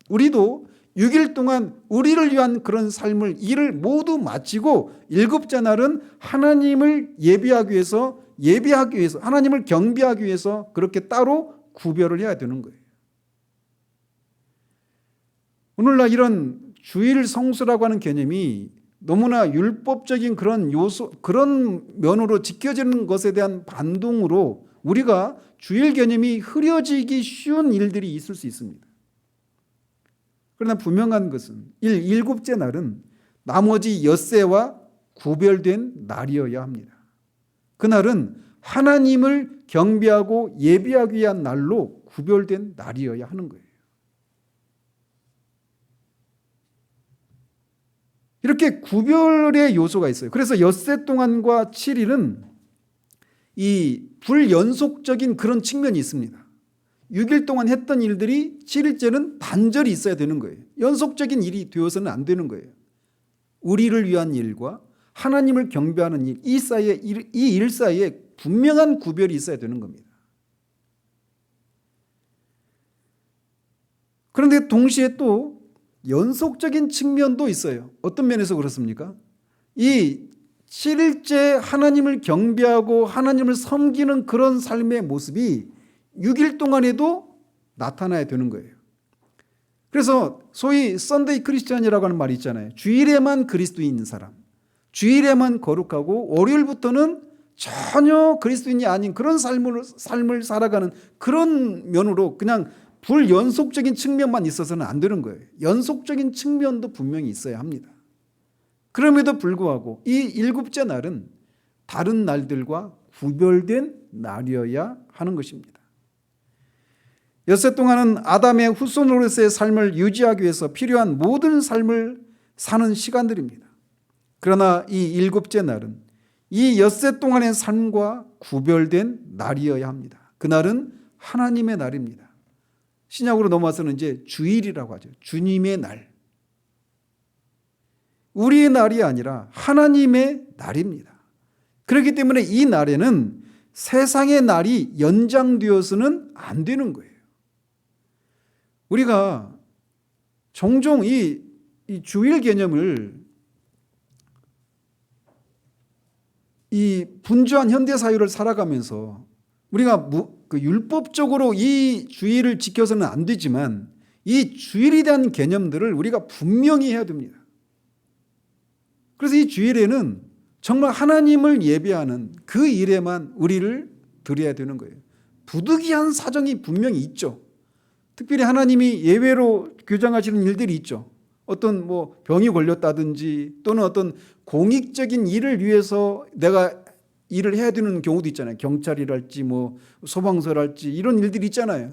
우리도 6일 동안 우리를 위한 그런 삶을 일을 모두 마치고 일곱째 날은 하나님을 예배하기 위해서 하나님을 경배하기 위해서 그렇게 따로 구별을 해야 되는 거예요. 오늘날 이런 주일 성수라고 하는 개념이 너무나 율법적인 그런 요소, 그런 면으로 지켜지는 것에 대한 반동으로 우리가 주일 개념이 흐려지기 쉬운 일들이 있을 수 있습니다. 그러나 분명한 것은 일곱째 날은 나머지 엿새와 구별된 날이어야 합니다. 그날은 하나님을 경배하고 예배하기 위한 날로 구별된 날이어야 하는 거예요. 이렇게 구별의 요소가 있어요. 그래서 엿새 동안과 7일은 이 불연속적인 그런 측면이 있습니다. 6일 동안 했던 일들이 7일째는 단절이 있어야 되는 거예요. 연속적인 일이 되어서는 안 되는 거예요. 우리를 위한 일과 하나님을 경배하는 일, 이 일 사이에 분명한 구별이 있어야 되는 겁니다. 그런데 동시에 또 연속적인 측면도 있어요. 어떤 면에서 그렇습니까? 이 7일째 하나님을 경배하고 하나님을 섬기는 그런 삶의 모습이 6일 동안에도 나타나야 되는 거예요. 그래서 소위 썬데이 크리스찬이라고 하는 말이 있잖아요. 주일에만 그리스도인인 사람, 주일에만 거룩하고 월요일부터는 전혀 그리스도인이 아닌 그런 삶을 살아가는 그런 면으로 그냥 불연속적인 측면만 있어서는 안 되는 거예요. 연속적인 측면도 분명히 있어야 합니다. 그럼에도 불구하고 이 일곱째 날은 다른 날들과 구별된 날이어야 하는 것입니다. 엿새 동안은 아담의 후손으로서의 삶을 유지하기 위해서 필요한 모든 삶을 사는 시간들입니다. 그러나 이 일곱째 날은 이 엿새 동안의 삶과 구별된 날이어야 합니다. 그날은 하나님의 날입니다. 신약으로 넘어와서는 이제 주일이라고 하죠. 주님의 날. 우리의 날이 아니라 하나님의 날입니다. 그렇기 때문에 이 날에는 세상의 날이 연장되어서는 안 되는 거예요. 우리가 종종 이 주일 개념을 이 분주한 현대 사회를 살아가면서 우리가 율법적으로 이 주일을 지켜서는 안 되지만 이 주일에 대한 개념들을 우리가 분명히 해야 됩니다. 그래서 이 주일에는 정말 하나님을 예배하는 그 일에만 우리를 드려야 되는 거예요. 부득이한 사정이 분명히 있죠. 특별히 하나님이 예외로 규정하시는 일들이 있죠. 어떤 병이 걸렸다든지 또는 어떤 공익적인 일을 위해서 내가 일을 해야 되는 경우도 있잖아요. 경찰이랄지 소방서랄지 이런 일들이 있잖아요.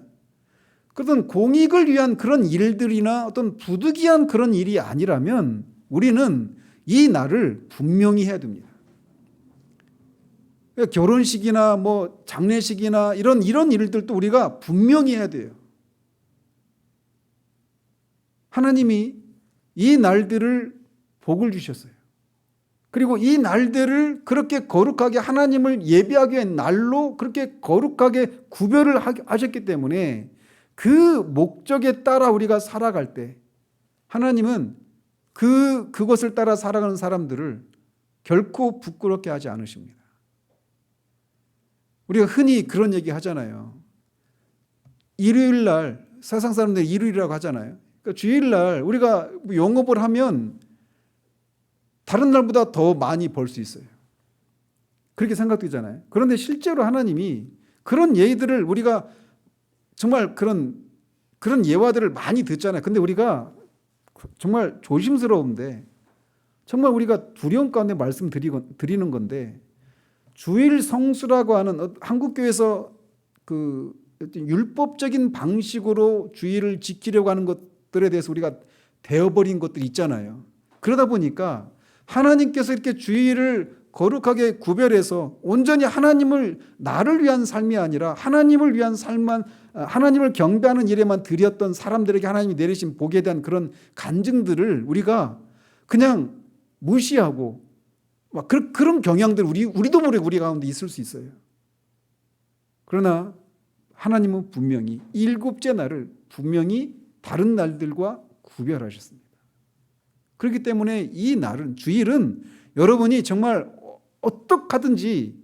그런 공익을 위한 그런 일들이나 어떤 부득이한 그런 일이 아니라면 우리는 이 날을 분명히 해야 됩니다. 결혼식이나 장례식이나 이런 일들도 우리가 분명히 해야 돼요. 하나님이 이 날들을 복을 주셨어요. 그리고 이 날들을 그렇게 거룩하게 하나님을 예배하기 위한 날로 그렇게 거룩하게 구별을 하셨기 때문에 그 목적에 따라 우리가 살아갈 때 하나님은 그것을 따라 살아가는 사람들을 결코 부끄럽게 하지 않으십니다. 우리가 흔히 그런 얘기 하잖아요. 일요일 날 세상 사람들이 일요일이라고 하잖아요. 그러니까 주일 날 우리가 영업을 하면 다른 날보다 더 많이 벌 수 있어요. 그렇게 생각되잖아요. 그런데 실제로 하나님이 그런 예들을 우리가 정말 그런 예화들을 많이 듣잖아요. 근데 우리가 정말 조심스러운데 정말 우리가 두려움 가운데 말씀드리는 건데 주일 성수라고 하는 한국교회에서 그 율법적인 방식으로 주일을 지키려고 하는 것들에 대해서 우리가 되어버린 것들이 있잖아요. 그러다 보니까 하나님께서 이렇게 주일을 거룩하게 구별해서 온전히 하나님을 나를 위한 삶이 아니라 하나님을 위한 삶만 하나님을 경배하는 일에만 드렸던 사람들에게 하나님이 내리신 복에 대한 그런 간증들을 우리가 그냥 무시하고 막 그런 경향들 우리도 모르게 우리 가운데 있을 수 있어요. 그러나 하나님은 분명히 일곱째 날을 분명히 다른 날들과 구별하셨습니다. 그렇기 때문에 이 날은 주일은 여러분이 정말 어떻게든지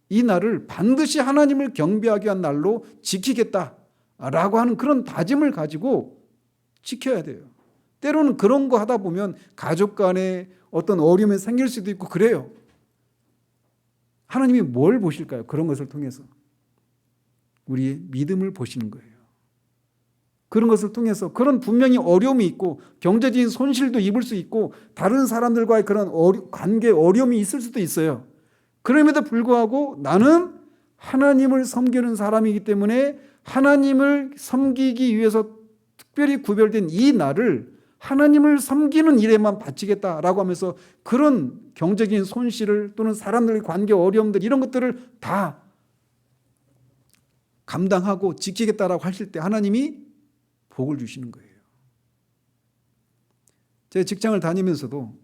이 날을 반드시 하나님을 경배하기 위한 날로 지키겠다라고 하는 그런 다짐을 가지고 지켜야 돼요. 때로는 그런 거 하다 보면 가족 간에 어떤 어려움이 생길 수도 있고 그래요. 하나님이 뭘 보실까요? 그런 것을 통해서 우리의 믿음을 보시는 거예요. 그런 것을 통해서 그런 분명히 어려움이 있고 경제적인 손실도 입을 수 있고 다른 사람들과의 그런 관계 어려움이 있을 수도 있어요. 그럼에도 불구하고 나는 하나님을 섬기는 사람이기 때문에 하나님을 섬기기 위해서 특별히 구별된 이 날을 하나님을 섬기는 일에만 바치겠다라고 하면서 그런 경제적인 손실을 또는 사람들의 관계 어려움들 이런 것들을 다 감당하고 지키겠다라고 하실 때 하나님이 복을 주시는 거예요. 제 직장을 다니면서도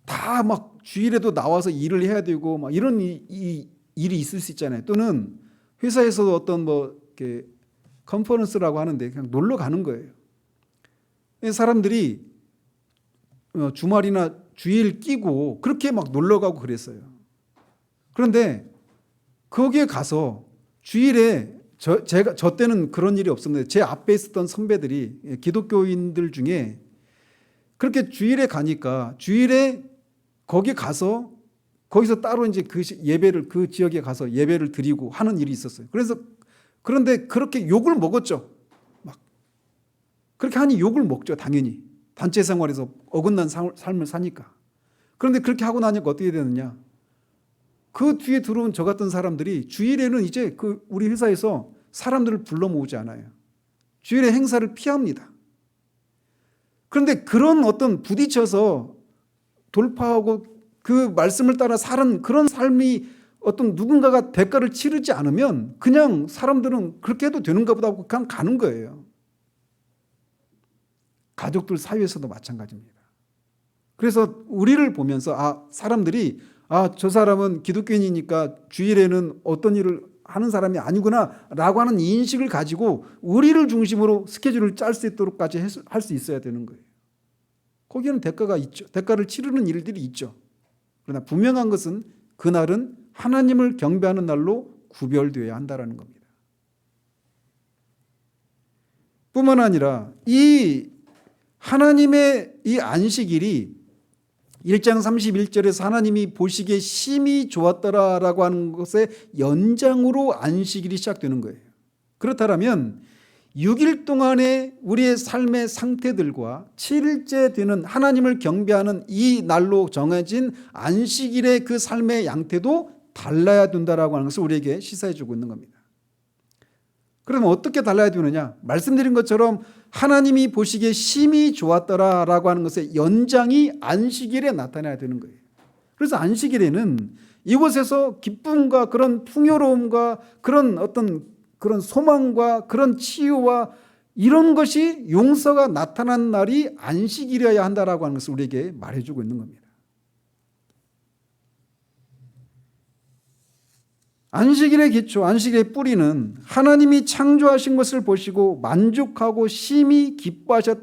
다 막 주일에도 나와서 일을 해야 되고 막 이런 일이 있을 수 있잖아요. 또는 회사에서도 어떤 이렇게 컨퍼런스라고 하는데 그냥 놀러 가는 거예요. 사람들이 주말이나 주일 끼고 그렇게 막 놀러 가고 그랬어요. 그런데 거기에 가서 주일에 저 때는 그런 일이 없었는데 제 앞에 있었던 선배들이 기독교인들 중에 그렇게 주일에 가니까 주일에 거기 가서 거기서 따로 이제 그 예배를 그 지역에 가서 예배를 드리고 하는 일이 있었어요. 그런데 그렇게 욕을 먹었죠. 막 그렇게 하니 욕을 먹죠. 당연히 단체 생활에서 어긋난 삶을 사니까. 그런데 그렇게 하고 나니까 어떻게 되느냐? 그 뒤에 들어온 저 같은 사람들이 주일에는 이제 우리 회사에서 사람들을 불러 모으지 않아요. 주일에 행사를 피합니다. 그런데 그런 어떤 부딪혀서 돌파하고 그 말씀을 따라 사는 그런 삶이 어떤 누군가가 대가를 치르지 않으면 그냥 사람들은 그렇게 해도 되는가 보다 하고 그냥 가는 거예요. 가족들 사이에서도 마찬가지입니다. 그래서 우리를 보면서 사람들이 저 사람은 기독교인이니까 주일에는 어떤 일을 하는 사람이 아니구나 라고 하는 인식을 가지고 우리를 중심으로 스케줄을 짤 수 있도록까지 할 수 있어야 되는 거예요. 거기에는 대가가 있죠. 대가를 치르는 일들이 있죠. 그러나 분명한 것은 그날은 하나님을 경배하는 날로 구별되어야 한다는 겁니다. 뿐만 아니라 이 하나님의 이 안식일이 1장 31절에서 하나님이 보시기에 심히 좋았더라라고 하는 것의 연장으로 안식일이 시작되는 거예요. 그렇다면 6일 동안의 우리의 삶의 상태들과 7일째 되는 하나님을 경배하는 이 날로 정해진 안식일의 그 삶의 양태도 달라야 된다라고 하는 것을 우리에게 시사해 주고 있는 겁니다. 그러면 어떻게 달라야 되느냐? 말씀드린 것처럼 하나님이 보시기에 심히 좋았더라라고 하는 것의 연장이 안식일에 나타나야 되는 거예요. 그래서 안식일에는 이곳에서 기쁨과 그런 풍요로움과 그런 어떤 그런 소망과 그런 치유와 이런 것이 용서가 나타난 날이 안식일이어야 한다라고 하는 것을 우리에게 말해주고 있는 겁니다. 안식일의 기초, 안식일의 뿌리는 하나님이 창조하신 것을 보시고 만족하고 심히 기뻐하신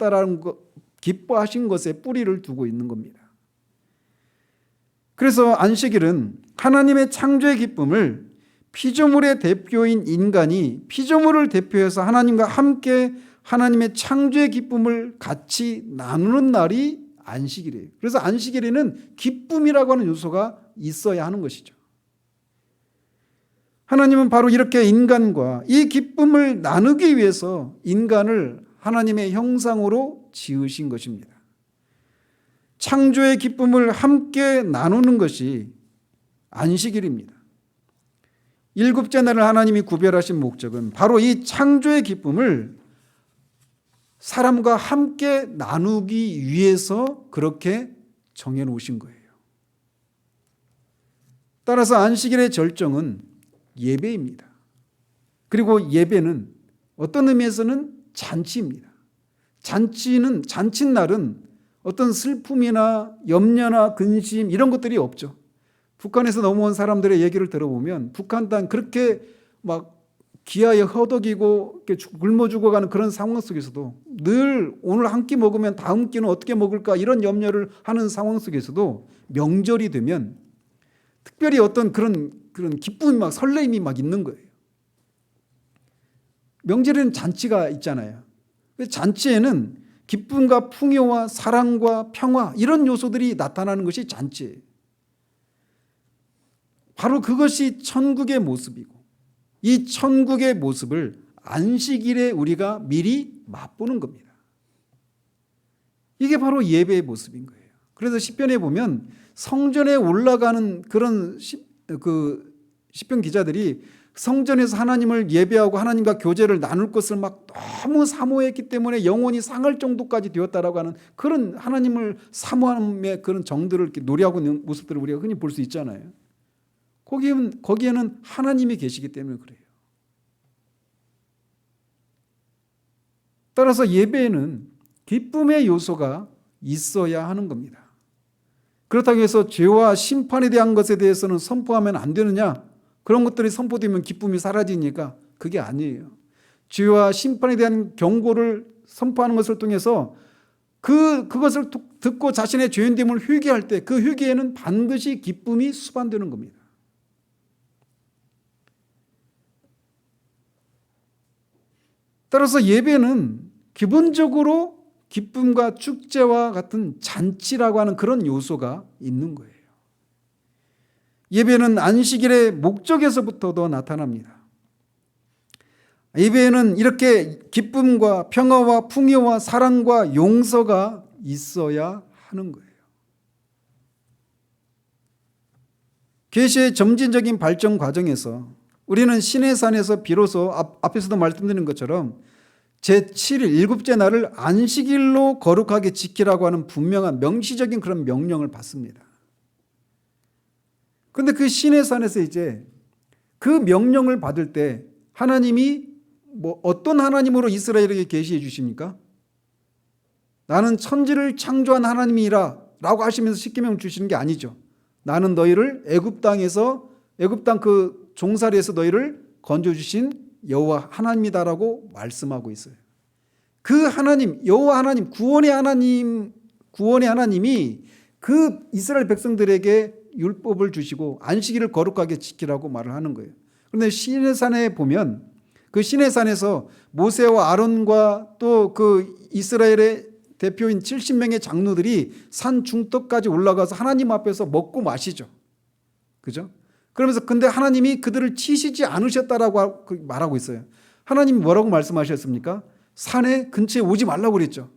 것에 뿌리를 두고 있는 겁니다. 그래서 안식일은 하나님의 창조의 기쁨을 피조물의 대표인 인간이 피조물을 대표해서 하나님과 함께 하나님의 창조의 기쁨을 같이 나누는 날이 안식일이에요. 그래서 안식일에는 기쁨이라고 하는 요소가 있어야 하는 것이죠. 하나님은 바로 이렇게 인간과 이 기쁨을 나누기 위해서 인간을 하나님의 형상으로 지으신 것입니다. 창조의 기쁨을 함께 나누는 것이 안식일입니다. 일곱째 날을 하나님이 구별하신 목적은 바로 이 창조의 기쁨을 사람과 함께 나누기 위해서 그렇게 정해놓으신 거예요. 따라서 안식일의 절정은 예배입니다. 그리고 예배는 어떤 의미에서는 잔치입니다. 잔칫날은 어떤 슬픔이나 염려나 근심 이런 것들이 없죠. 북한에서 넘어온 사람들의 얘기를 들어보면 북한 땅 그렇게 막 기아에 허덕이고 굶어 죽어가는 그런 상황 속에서도 늘 오늘 한 끼 먹으면 다음 끼는 어떻게 먹을까 이런 염려를 하는 상황 속에서도 명절이 되면 특별히 어떤 그런 기쁨이 막 설레임이 막 있는 거예요. 명절에는 잔치가 있잖아요. 잔치에는 기쁨과 풍요와 사랑과 평화 이런 요소들이 나타나는 것이 잔치예요. 바로 그것이 천국의 모습이고 이 천국의 모습을 안식일에 우리가 미리 맛보는 겁니다. 이게 바로 예배의 모습인 거예요. 그래서 시편에 보면 성전에 올라가는 그런 시편 기자들이 성전에서 하나님을 예배하고 하나님과 교제를 나눌 것을 막 너무 사모했기 때문에 영혼이 상할 정도까지 되었다라고 하는 그런 하나님을 사모함의 그런 정들을 이렇게 노래하고 있는 모습들을 우리가 흔히 볼 수 있잖아요. 거기에는 하나님이 계시기 때문에 그래요. 따라서 예배에는 기쁨의 요소가 있어야 하는 겁니다. 그렇다고 해서 죄와 심판에 대한 것에 대해서는 선포하면 안 되느냐? 그런 것들이 선포되면 기쁨이 사라지니까 그게 아니에요. 죄와 심판에 대한 경고를 선포하는 것을 통해서 그것을 듣고 자신의 죄인됨을 회개할 때 그 회개에는 반드시 기쁨이 수반되는 겁니다. 따라서 예배는 기본적으로 기쁨과 축제와 같은 잔치라고 하는 그런 요소가 있는 거예요. 예배는 안식일의 목적에서부터도 나타납니다. 예배에는 이렇게 기쁨과 평화와 풍요와 사랑과 용서가 있어야 하는 거예요. 계시의 점진적인 발전 과정에서 우리는 시내산에서 비로소 앞에서도 말씀드린 것처럼 제7일 일곱째 날을 안식일로 거룩하게 지키라고 하는 분명한 명시적인 그런 명령을 받습니다. 그런데 그 시내산에서 이제 그 명령을 받을 때 하나님이 어떤 하나님으로 이스라엘에게 계시해 주십니까? 나는 천지를 창조한 하나님이라 라고 하시면서 십계명 주시는 게 아니죠. 나는 너희를 애굽 땅 그 종살이에서 너희를 건져 주신 여호와 하나님이다라고 말씀하고 있어요. 그 하나님, 여호와 하나님, 구원의 하나님이 그 이스라엘 백성들에게 율법을 주시고 안식일을 거룩하게 지키라고 말을 하는 거예요. 그런데 시내산에 보면 그 시내산에서 모세와 아론과 또 그 이스라엘의 대표인 70명의 장로들이 산 중턱까지 올라가서 하나님 앞에서 먹고 마시죠. 그죠? 그러면서 근데 하나님이 그들을 치시지 않으셨다라고 말하고 있어요. 하나님이 뭐라고 말씀하셨습니까? 산에 근처에 오지 말라고 그랬죠.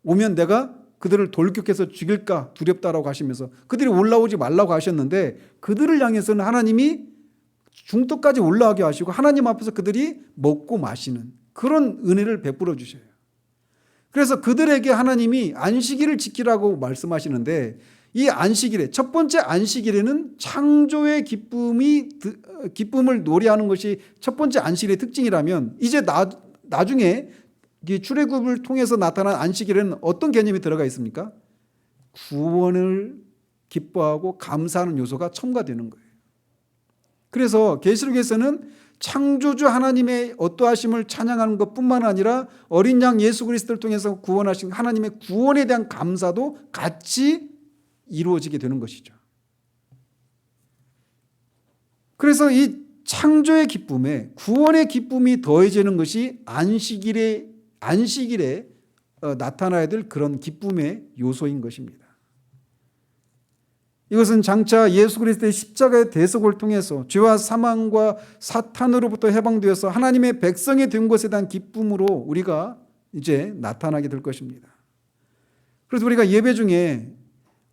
오면 내가 그들을 돌격해서 죽일까 두렵다라고 하시면서 그들이 올라오지 말라고 하셨는데 그들을 향해서는 하나님이 중턱까지 올라가게 하시고 하나님 앞에서 그들이 먹고 마시는 그런 은혜를 베풀어 주셔요. 그래서 그들에게 하나님이 안식일을 지키라고 말씀하시는데 이 안식일에 첫 번째 안식일에는 창조의 기쁨을 노래하는 것이 첫 번째 안식일의 특징이라면 이제 나중에 출애굽을 통해서 나타난 안식일에는 어떤 개념이 들어가 있습니까? 구원을 기뻐하고 감사하는 요소가 첨가되는 거예요. 그래서 계시록에서는 창조주 하나님의 어떠하심을 찬양하는 것뿐만 아니라 어린 양 예수 그리스도를 통해서 구원하신 하나님의 구원에 대한 감사도 같이 이루어지게 되는 것이죠. 그래서 이 창조의 기쁨에 구원의 기쁨이 더해지는 것이 안식일에 나타나야 될 그런 기쁨의 요소인 것입니다. 이것은 장차 예수 그리스도의 십자가의 대속을 통해서 죄와 사망과 사탄으로부터 해방되어서 하나님의 백성이 된 것에 대한 기쁨으로 우리가 이제 나타나게 될 것입니다. 그래서 우리가 예배 중에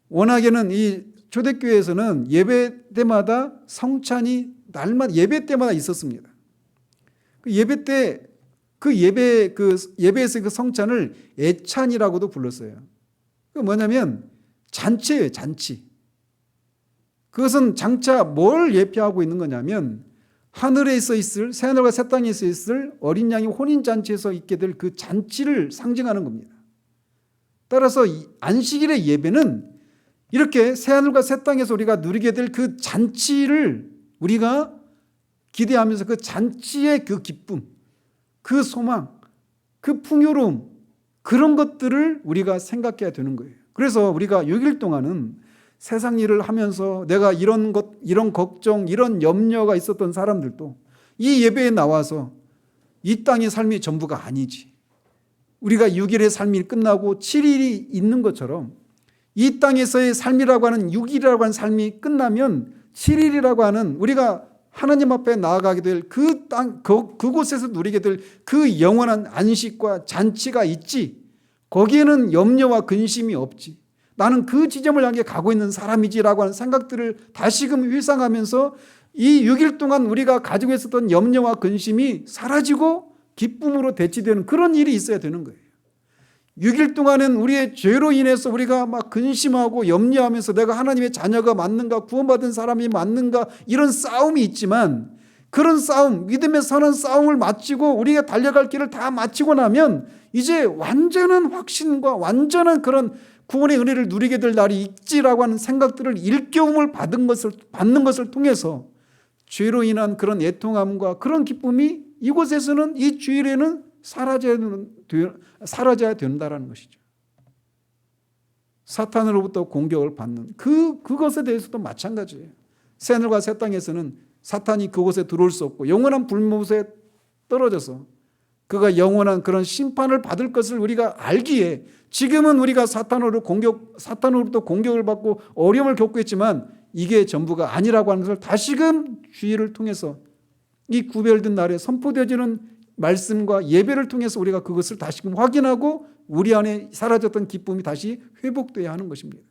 워낙에는 이 초대교회에서는 예배 때마다 성찬이 날마다 예배 때마다 있었습니다. 그 예배에서 그 성찬을 애찬이라고도 불렀어요. 그 뭐냐면 잔치예요, 잔치. 그것은 장차 뭘 예표하고 있는 거냐면 하늘에 있어 있을 새하늘과 새 땅에 있어 있을 어린 양이 혼인 잔치에서 있게 될 그 잔치를 상징하는 겁니다. 따라서 안식일의 예배는 이렇게 새하늘과 새 땅에서 우리가 누리게 될 그 잔치를 우리가 기대하면서 그 잔치의 그 기쁨, 그 소망, 그 풍요로움 그런 것들을 우리가 생각해야 되는 거예요. 그래서 우리가 6일 동안은 세상 일을 하면서 내가 이런 걱정, 이런 염려가 있었던 사람들도 이 예배에 나와서 이 땅의 삶이 전부가 아니지. 우리가 6일의 삶이 끝나고 7일이 있는 것처럼 이 땅에서의 삶이라고 하는 6일이라고 하는 삶이 끝나면 7일이라고 하는 우리가 하나님 앞에 나아가게 될 그 땅, 그곳에서 누리게 될 그 영원한 안식과 잔치가 있지. 거기에는 염려와 근심이 없지. 나는 그 지점을 향해 가고 있는 사람이지라고 하는 생각들을 다시금 회상하면서 이 6일 동안 우리가 가지고 있었던 염려와 근심이 사라지고 기쁨으로 대치되는 그런 일이 있어야 되는 거예요. 6일 동안은 우리의 죄로 인해서 우리가 막 근심하고 염려하면서 내가 하나님의 자녀가 맞는가, 구원받은 사람이 맞는가 이런 싸움이 있지만 그런 싸움, 믿음의 선한 싸움을 마치고 우리가 달려갈 길을 다 마치고 나면 이제 완전한 확신과 완전한 그런 구원의 은혜를 누리게 될 날이 있지라고 하는 생각들을 일깨움을 받는 것을 통해서 죄로 인한 그런 애통함과 그런 기쁨이 이곳에서는 이 주일에는 사라져야 된다는 것이죠. 사탄으로부터 공격을 받는 그것에 대해서도 마찬가지예요. 새하늘과 새 땅에서는 사탄이 그곳에 들어올 수 없고 영원한 불못에 떨어져서 그가 영원한 그런 심판을 받을 것을 우리가 알기에 지금은 우리가 사탄으로부터 공격을 받고 어려움을 겪고 있지만 이게 전부가 아니라고 하는 것을 다시금 주의를 통해서 이 구별된 날에 선포되어지는 말씀과 예배를 통해서 우리가 그것을 다시금 확인하고 우리 안에 사라졌던 기쁨이 다시 회복되어야 하는 것입니다.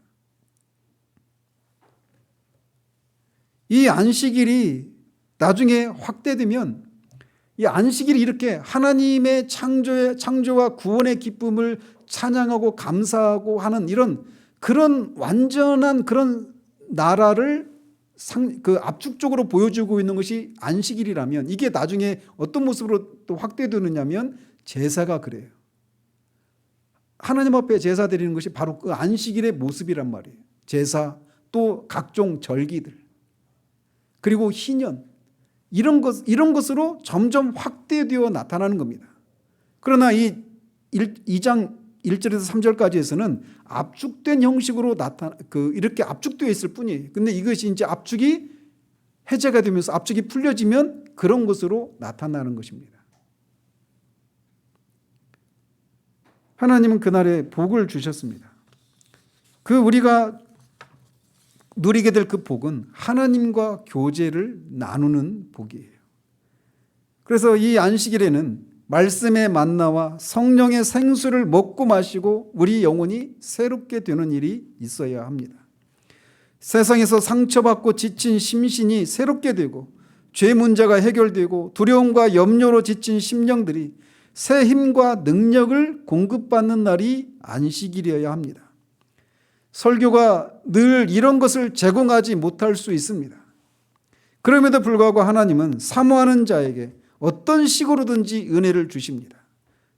이 안식일이 나중에 확대되면 이 안식일이 이렇게 하나님의 창조와 구원의 기쁨을 찬양하고 감사하고 하는 이런 그런 완전한 그런 나라를 그 압축적으로 보여주고 있는 것이 안식일이라면 이게 나중에 어떤 모습으로 또 확대되느냐면 제사가 그래요. 하나님 앞에 제사 드리는 것이 바로 그 안식일의 모습이란 말이에요. 제사, 또 각종 절기들, 그리고 희년, 이런 것으로 점점 확대되어 나타나는 겁니다. 그러나 이 2장 1절에서 3절까지에서는 압축된 형식으로 이렇게 압축되어 있을 뿐이에요. 근데 이것이 이제 압축이 해제가 되면서 압축이 풀려지면 그런 것으로 나타나는 것입니다. 하나님은 그날에 복을 주셨습니다. 우리가 누리게 될 그 복은 하나님과 교제를 나누는 복이에요. 그래서 이 안식일에는 말씀의 만나와 성령의 생수를 먹고 마시고 우리 영혼이 새롭게 되는 일이 있어야 합니다. 세상에서 상처받고 지친 심신이 새롭게 되고 죄 문제가 해결되고 두려움과 염려로 지친 심령들이 새 힘과 능력을 공급받는 날이 안식일이어야 합니다. 설교가 늘 이런 것을 제공하지 못할 수 있습니다. 그럼에도 불구하고 하나님은 사모하는 자에게 어떤 식으로든지 은혜를 주십니다.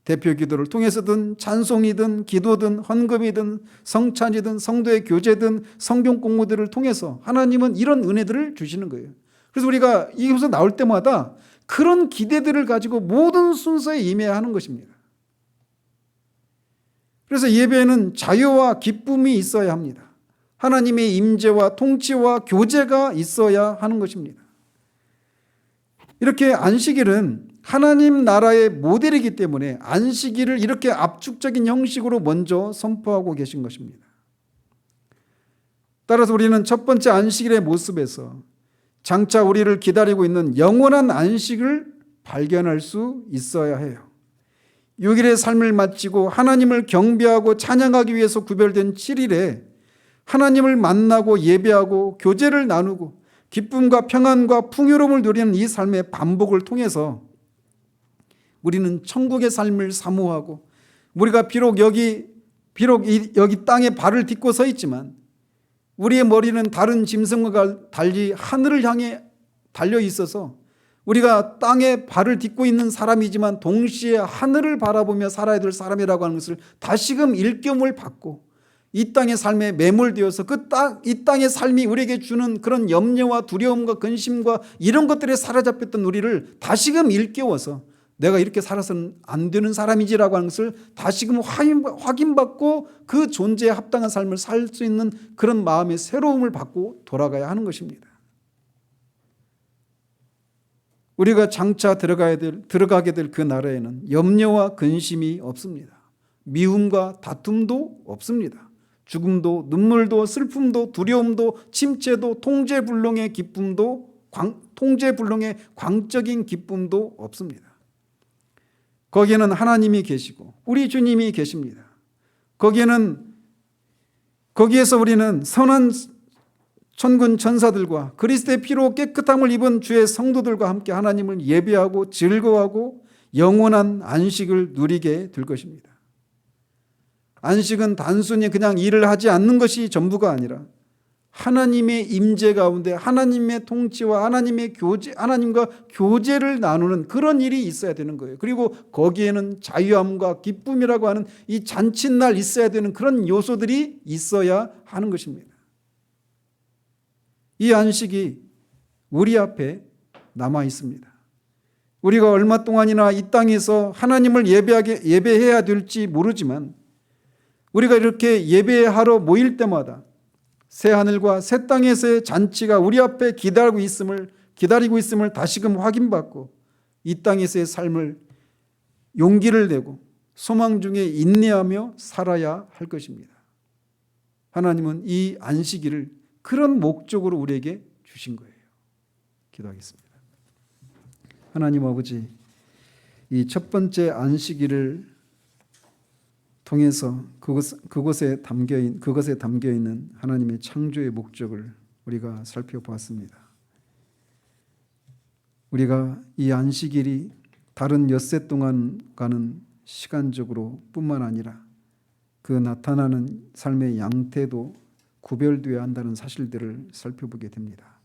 대표 기도를 통해서든 찬송이든 기도든 헌금이든 성찬이든 성도의 교제든 성경 공부들을 통해서 하나님은 이런 은혜들을 주시는 거예요. 그래서 우리가 이곳에 나올 때마다 그런 기대들을 가지고 모든 순서에 임해야 하는 것입니다. 그래서 예배에는 자유와 기쁨이 있어야 합니다. 하나님의 임재와 통치와 교제가 있어야 하는 것입니다. 이렇게 안식일은 하나님 나라의 모델이기 때문에 안식일을 이렇게 압축적인 형식으로 먼저 선포하고 계신 것입니다. 따라서 우리는 첫 번째 안식일의 모습에서 장차 우리를 기다리고 있는 영원한 안식을 발견할 수 있어야 해요. 6일의 삶을 마치고 하나님을 경배하고 찬양하기 위해서 구별된 7일에 하나님을 만나고 예배하고 교제를 나누고 기쁨과 평안과 풍요로움을 누리는 이 삶의 반복을 통해서 우리는 천국의 삶을 사모하고 우리가 비록 여기 땅에 발을 딛고 서 있지만 우리의 머리는 다른 짐승과 달리 하늘을 향해 달려 있어서 우리가 땅에 발을 딛고 있는 사람이지만 동시에 하늘을 바라보며 살아야 될 사람이라고 하는 것을 다시금 일깨움을 받고 이 땅의 삶에 매몰되어서 이 땅의 삶이 우리에게 주는 그런 염려와 두려움과 근심과 이런 것들에 사로잡혔던 우리를 다시금 일깨워서 내가 이렇게 살아서는 안 되는 사람이지라고 하는 것을 다시금 확인받고 그 존재에 합당한 삶을 살 수 있는 그런 마음의 새로움을 받고 돌아가야 하는 것입니다. 우리가 장차 들어가게 될 그 나라에는 염려와 근심이 없습니다. 미움과 다툼도 없습니다. 죽음도 눈물도 슬픔도 두려움도 침체도 통제불능의 기쁨도 통제불능의 광적인 기쁨도 없습니다. 거기에는 하나님이 계시고 우리 주님이 계십니다. 거기에서 우리는 선한 천군 천사들과 그리스도의 피로 깨끗함을 입은 주의 성도들과 함께 하나님을 예배하고 즐거워하고 영원한 안식을 누리게 될 것입니다. 안식은 단순히 그냥 일을 하지 않는 것이 전부가 아니라 하나님의 임재 가운데 하나님의 통치와 하나님과 교제를 나누는 그런 일이 있어야 되는 거예요. 그리고 거기에는 자유함과 기쁨이라고 하는 이 잔칫날 있어야 되는 그런 요소들이 있어야 하는 것입니다. 이 안식이 우리 앞에 남아 있습니다. 우리가 얼마 동안이나 이 땅에서 하나님을 예배해야 될지 모르지만 우리가 이렇게 예배하러 모일 때마다 새 하늘과 새 땅에서의 잔치가 우리 앞에 기다리고 있음을 다시금 확인받고 이 땅에서의 삶을 용기를 내고 소망 중에 인내하며 살아야 할 것입니다. 하나님은 이 안식일을 그런 목적으로 우리에게 주신 거예요. 기도하겠습니다. 하나님 아버지, 이 첫 번째 안식일을 통해서 그것에 담겨 있는 하나님의 창조의 목적을 우리가 살펴보았습니다. 우리가 이 안식일이 다른 엿새 동안과는 시간적으로 뿐만 아니라 그 나타나는 삶의 양태도 구별되어야 한다는 사실들을 살펴보게 됩니다.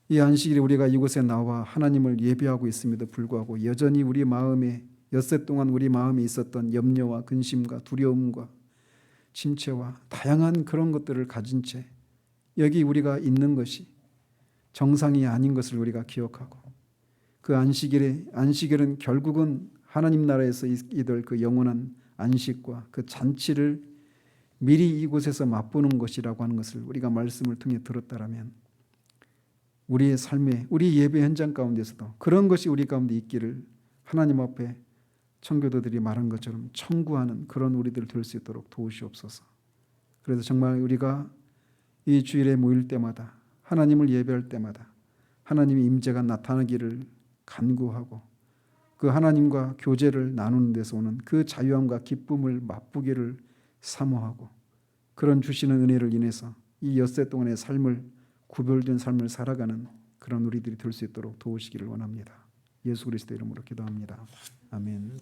이 안식일에 우리가 이곳에 나와 하나님을 예배하고 있음에도 불구하고 여전히 우리 마음에 엿새 동안 우리 마음에 있었던 염려와 근심과 두려움과 침체와 다양한 그런 것들을 가진 채 여기 우리가 있는 것이 정상이 아닌 것을 우리가 기억하고 그 안식일은 결국은 하나님 나라에서 이들 그 영원한 안식과 그 잔치를 미리 이곳에서 맛보는 것이라고 하는 것을 우리가 말씀을 통해 들었다라면 우리의 삶에 우리 예배 현장 가운데서도 그런 것이 우리 가운데 있기를 하나님 앞에 청교도들이 말한 것처럼 청구하는 그런 우리들 될 수 있도록 도우시옵소서. 그래서 정말 우리가 이 주일에 모일 때마다 하나님을 예배할 때마다 하나님의 임재가 나타나기를 간구하고 그 하나님과 교제를 나누는 데서 오는 그 자유함과 기쁨을 맛보기를 사모하고 그런 주시는 은혜를 인해서 이 엿새 동안의 삶을 구별된 삶을 살아가는 그런 우리들이 될 수 있도록 도우시기를 원합니다. 예수 그리스도 이름으로 기도합니다. 아멘.